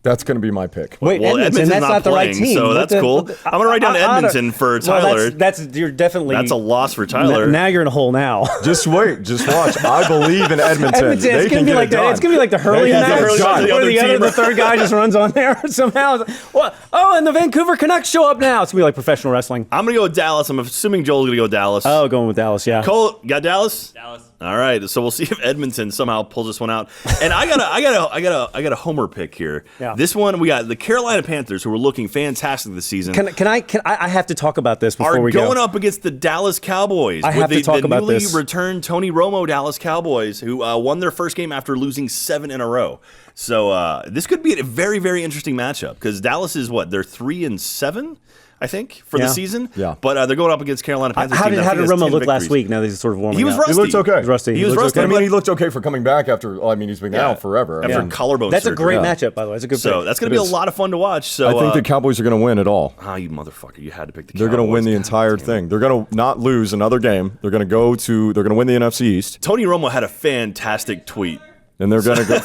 That's going to be my pick. Wait, Edmonton, that's not the right team. So that's cool. I'm going to write down Edmonton for Tyler. You're definitely. That's a loss for Tyler. Now you're in a hole now. Just wait. Just watch. I believe in Edmonton. It's going to be like it's going to be like the hurling match where the third guy just runs on there somehow. Oh, and the Vancouver Canucks show up now. It's going to be like professional wrestling. I'm going to go with Dallas. I'm assuming Joel's going to go with Dallas. Oh, going with Dallas, yeah. Cole, got Dallas? Dallas. All right, so we'll see if Edmonton somehow pulls this one out. And I got a homer pick here. Yeah. This one we got the Carolina Panthers, who are looking fantastic this season. I have to talk about this before we go. Are going up against the Dallas Cowboys. I have to talk about this. The newly returned Tony Romo Dallas Cowboys, who won their first game after losing 7 in a row. So this could be a very, very interesting matchup because Dallas is they're 3-7. I think, for the season. Yeah. But they're going up against Carolina Panthers. How did Romo look last week? Now that he's sort of warming up. He was rusty. He looked okay. He was rusty. He was rusty. I mean, he looked okay for coming back after. He's been out forever. After collarbone That's surgery. a great matchup, by the way. It's a good pick. So that's going to be a lot of fun to watch. So I think the Cowboys are going to win it all. you motherfucker! You had to pick the Cowboys. They're going to win the entire thing. They're going to not lose another game. They're going to win the NFC East. Tony Romo had a fantastic tweet, and they're going to go.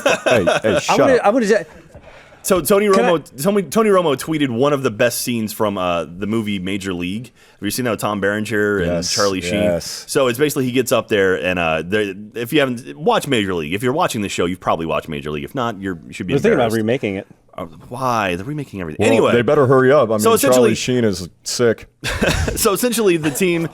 hey, shut up. So Tony Romo tweeted one of the best scenes from the movie Major League. Have you seen that with Tom Berenger and Charlie Sheen? Yes. So it's basically he gets up there and if you haven't watched Major League, if you're watching the show, you've probably watched Major League. If not, you should be. I was thinking about remaking it. Why? They're remaking everything. Well, anyway, they better hurry up. I mean, so Charlie Sheen is sick. So essentially, the team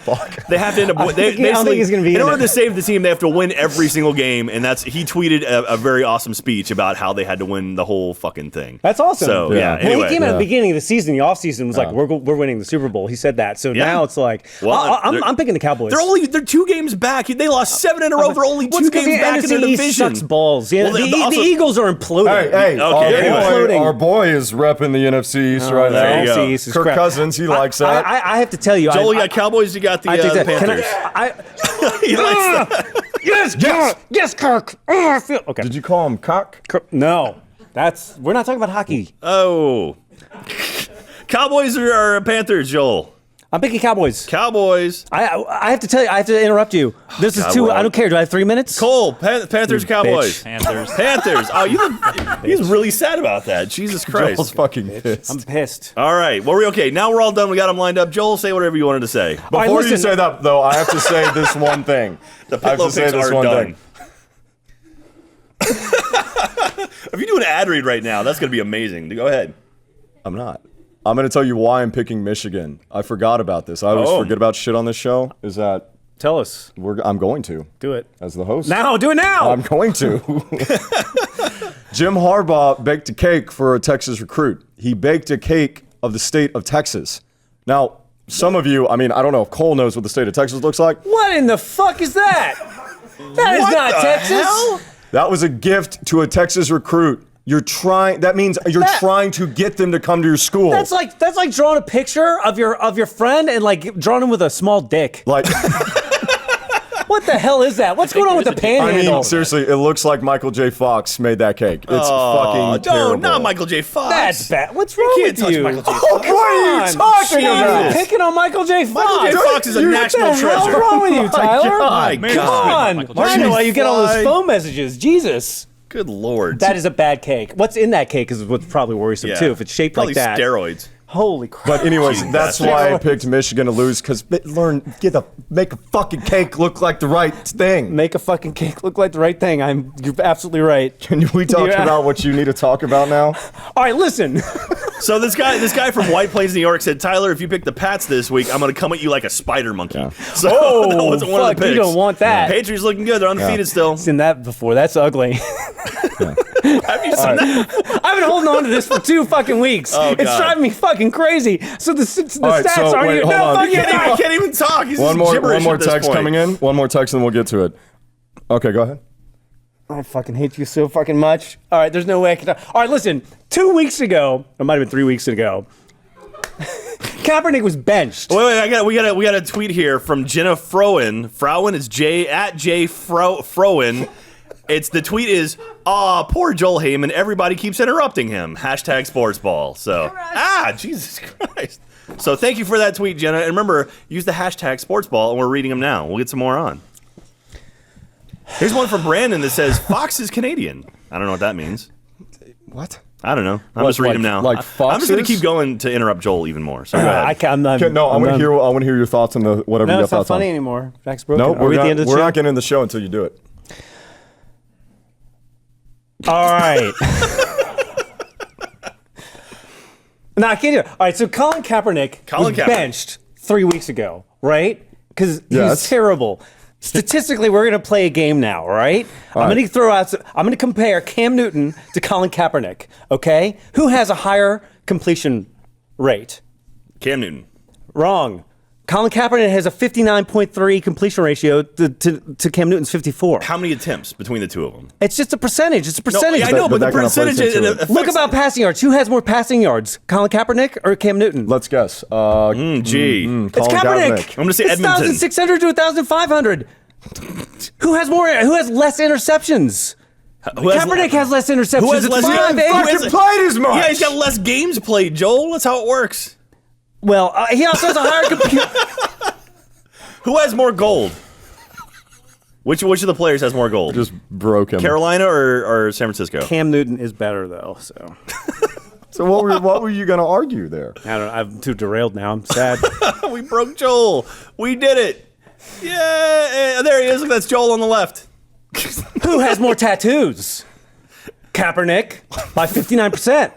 they have to end up. I don't think he's going to be in order to save the team. They have to win every single game, and he tweeted a very awesome speech about how they had to win the whole fucking thing. That's awesome. So yeah. Well, Anyway, he came out at the beginning of the season. The offseason was like, we're winning the Super Bowl. He said that. So now it's like, I'm picking the Cowboys. They're 2 games back. They lost 7 in a row. They're only 2 games back in their division. Sucks balls. Yeah, Well, the Eagles are imploding. Hey, okay. Our boy is repping the NFC East right now. there you go. Kirk Cousins, he likes that. I have to tell you, Joel, you got Cowboys. You got the Panthers. He likes that. Yes, Kirk. Oh, I feel okay. Did you call him cock? No, we're not talking about hockey. Oh, Cowboys or Panthers, Joel? I'm picking Cowboys. Cowboys. I have to tell you, I have to interrupt you. This is too. I don't care. Do I have 3 minutes? Cole, Panthers, Cowboys. Panthers. Oh, he's really sad about that. Jesus Christ. Joel's fucking pissed. I'm pissed. All right. Well, okay. Now we're all done. We got them lined up. Joel, say whatever you wanted to say. Before you say that, though, I have to say this one thing. The Pitlo Picks are done. If you do an ad read right now, that's going to be amazing. Go ahead. I'm not. I'm going to tell you why I'm picking Michigan. I forgot about this. I always forget about shit on this show. Tell us. I'm going to. Do it. As the host. Now, do it now. I'm going to. Jim Harbaugh baked a cake for a Texas recruit. He baked a cake of the state of Texas. Now, some of you, I don't know if Cole knows what the state of Texas looks like. What in the fuck is that? That is not Texas. Hell? That was a gift to a Texas recruit. That means you're trying to get them to come to your school. That's like drawing a picture of your friend and like drawing him with a small dick. Like, what the hell is that? What's going on with the panhandle? I mean, seriously, it looks like Michael J. Fox made that cake. It's fucking terrible. No, not Michael J. Fox. That's bad. What's wrong You with can't touch you? Michael J. Fox. What are you talking about? Picking on Michael J. Fox. Michael J. Fox is a national What the hell's treasure. wrong with you, Tyler? My Come God. on. I know why you get all those phone messages. Jesus. Good Lord. That is a bad cake. What's in that cake is what's probably worrisome, too. If it's shaped Probably like that. steroids. Holy crap. But anyways, that's why I picked Michigan to lose, because make a fucking cake look like the right thing. Make a fucking cake look like the right thing. You're absolutely right. Can we talk about what you need to talk about now? All right, listen. So this guy from White Plains, New York said, Tyler, if you pick the Pats this week, I'm going to come at you like a spider monkey. Yeah. So that wasn't one of the picks. You don't want that. Patriots looking good. They're undefeated still. I've seen that before. That's ugly. Have you seen that? I've been holding on to this for 2 fucking weeks. Oh, it's God. driving me fucking crazy. So the right, stats so aren't wait, even. hold No, on. fuck you. I can't even talk. He's One just gibberish more at this text point. coming in. One more text, and then we'll get to it. Okay, go ahead. I fucking hate you so fucking much. All right, there's no way I can. All right, listen. 2 weeks ago, it might have been 3 weeks ago. Kaepernick was benched. Wait, we got a tweet here from Jenna Frowen. Frowen is J Frowen. The tweet is, poor Joel Heyman. Everybody keeps interrupting him. Hashtag Sportsball. So, Jesus Christ. So thank you for that tweet, Jenna. And remember, use the hashtag Sportsball, and we're reading them now. We'll get some more on. Here's one from Brandon that says, Fox is Canadian. I don't know what that means. What? I don't know. I'm just reading them now. Like I'm just going to keep going to interrupt Joel even more. So go ahead. I want to hear your thoughts on whatever No, your it's not thoughts funny on. anymore. Jack's broken. No, Are we at the end of the we're show? not getting in the show until you do it. All right. No, I can't do it. All right, so Colin Kaepernick was benched 3 weeks ago, right? Because he was terrible. Statistically, we're going to play a game now, right? I'm going to compare Cam Newton to Colin Kaepernick, okay? Who has a higher completion rate? Cam Newton. Wrong. Colin Kaepernick has a 59.3 completion ratio to Cam Newton's 54. How many attempts between the two of them? It's just a percentage. It's a percentage. No, I know, but the percentage Look about passing yards. Who has more passing yards, Colin Kaepernick or Cam Newton? Let's guess. It's Kaepernick. I'm going to say it's Edmonton. 1,600 to 1,500. Who has less interceptions? Kaepernick has less interceptions. Who has less played as much? Yeah, he's got less games played, Joel. That's how it works. Well, he also has a higher computer. Who has more gold? Which of the players has more gold? Just broke him. Carolina or San Francisco? Cam Newton is better though. So. So what were you going to argue there? I don't know. I'm too derailed now. I'm sad. We broke Joel. We did it. Yeah, there he is. Look, that's Joel on the left. Who has more tattoos? Kaepernick by 59%.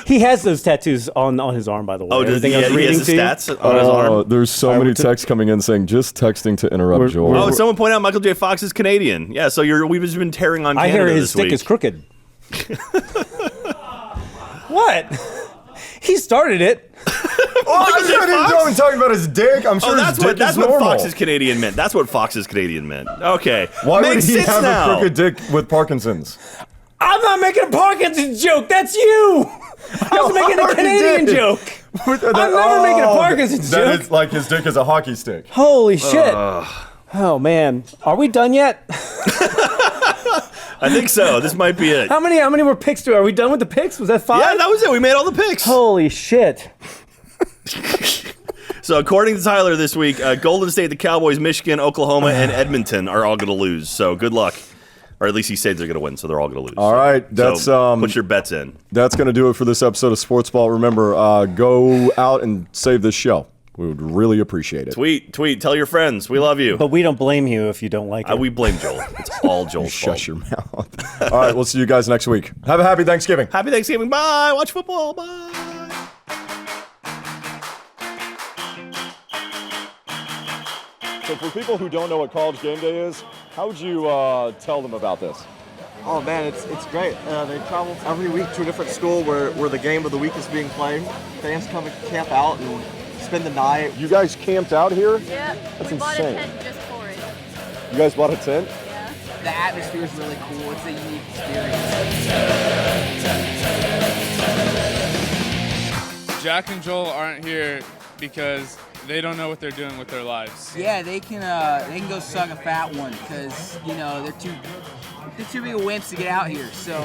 He has those tattoos on his arm, by the way. Oh, does he has the stats on his arm? There's so many texts coming in saying just texting to interrupt Joel. Oh, someone pointed out Michael J. Fox is Canadian. Yeah, so we've just been tearing on Canada I hear his this stick week. is crooked. What? He started it. I didn't talking about his dick. I'm sure his dick that's is what normal. Fox is Canadian meant. That's what Fox is Canadian meant. Okay. Why would Makes he sense have now. a crooked dick with Parkinson's? I'm not making a Parkinson's joke. That's you. I was making a Canadian joke. I'm never making a Parkinson's That joke. is like his dick is a hockey stick. Holy shit. Oh, man. Are we done yet? I think so. This might be it. How many more picks are we done with the picks? Was that 5? Yeah, that was it. We made all the picks. Holy shit. So according to Tyler this week, Golden State, the Cowboys, Michigan, Oklahoma, and Edmonton are all going to lose. So good luck. Or at least he said they're going to win, so they're all going to lose. All right, that's put your bets in. That's going to do it for this episode of Sportsball. Remember, go out and save this show. We would really appreciate it. Tweet, tell your friends. We love you. But we don't blame you if you don't like it. We blame Joel. It's all Joel's fault. Shut your mouth. All right, we'll see you guys next week. Have a happy Thanksgiving. Happy Thanksgiving. Bye. Watch football. Bye. So for people who don't know what College Game Day is, how would you tell them about this? Oh man, it's great. They travel every week to a different school where the game of the week is being played. Fans come and camp out and spend the night. You guys camped out here? Yeah. That's we bought insane. a tent just for it. You guys bought a tent? Yeah. The atmosphere is really cool. It's a unique experience. Jack and Joel aren't here because they don't know what they're doing with their lives. Yeah, they can go suck a fat one because they're too big of wimps to get out here. So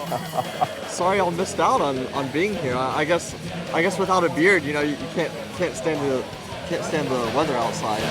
Sorry, y'all missed out on being here. I guess without a beard, you can't stand the weather outside.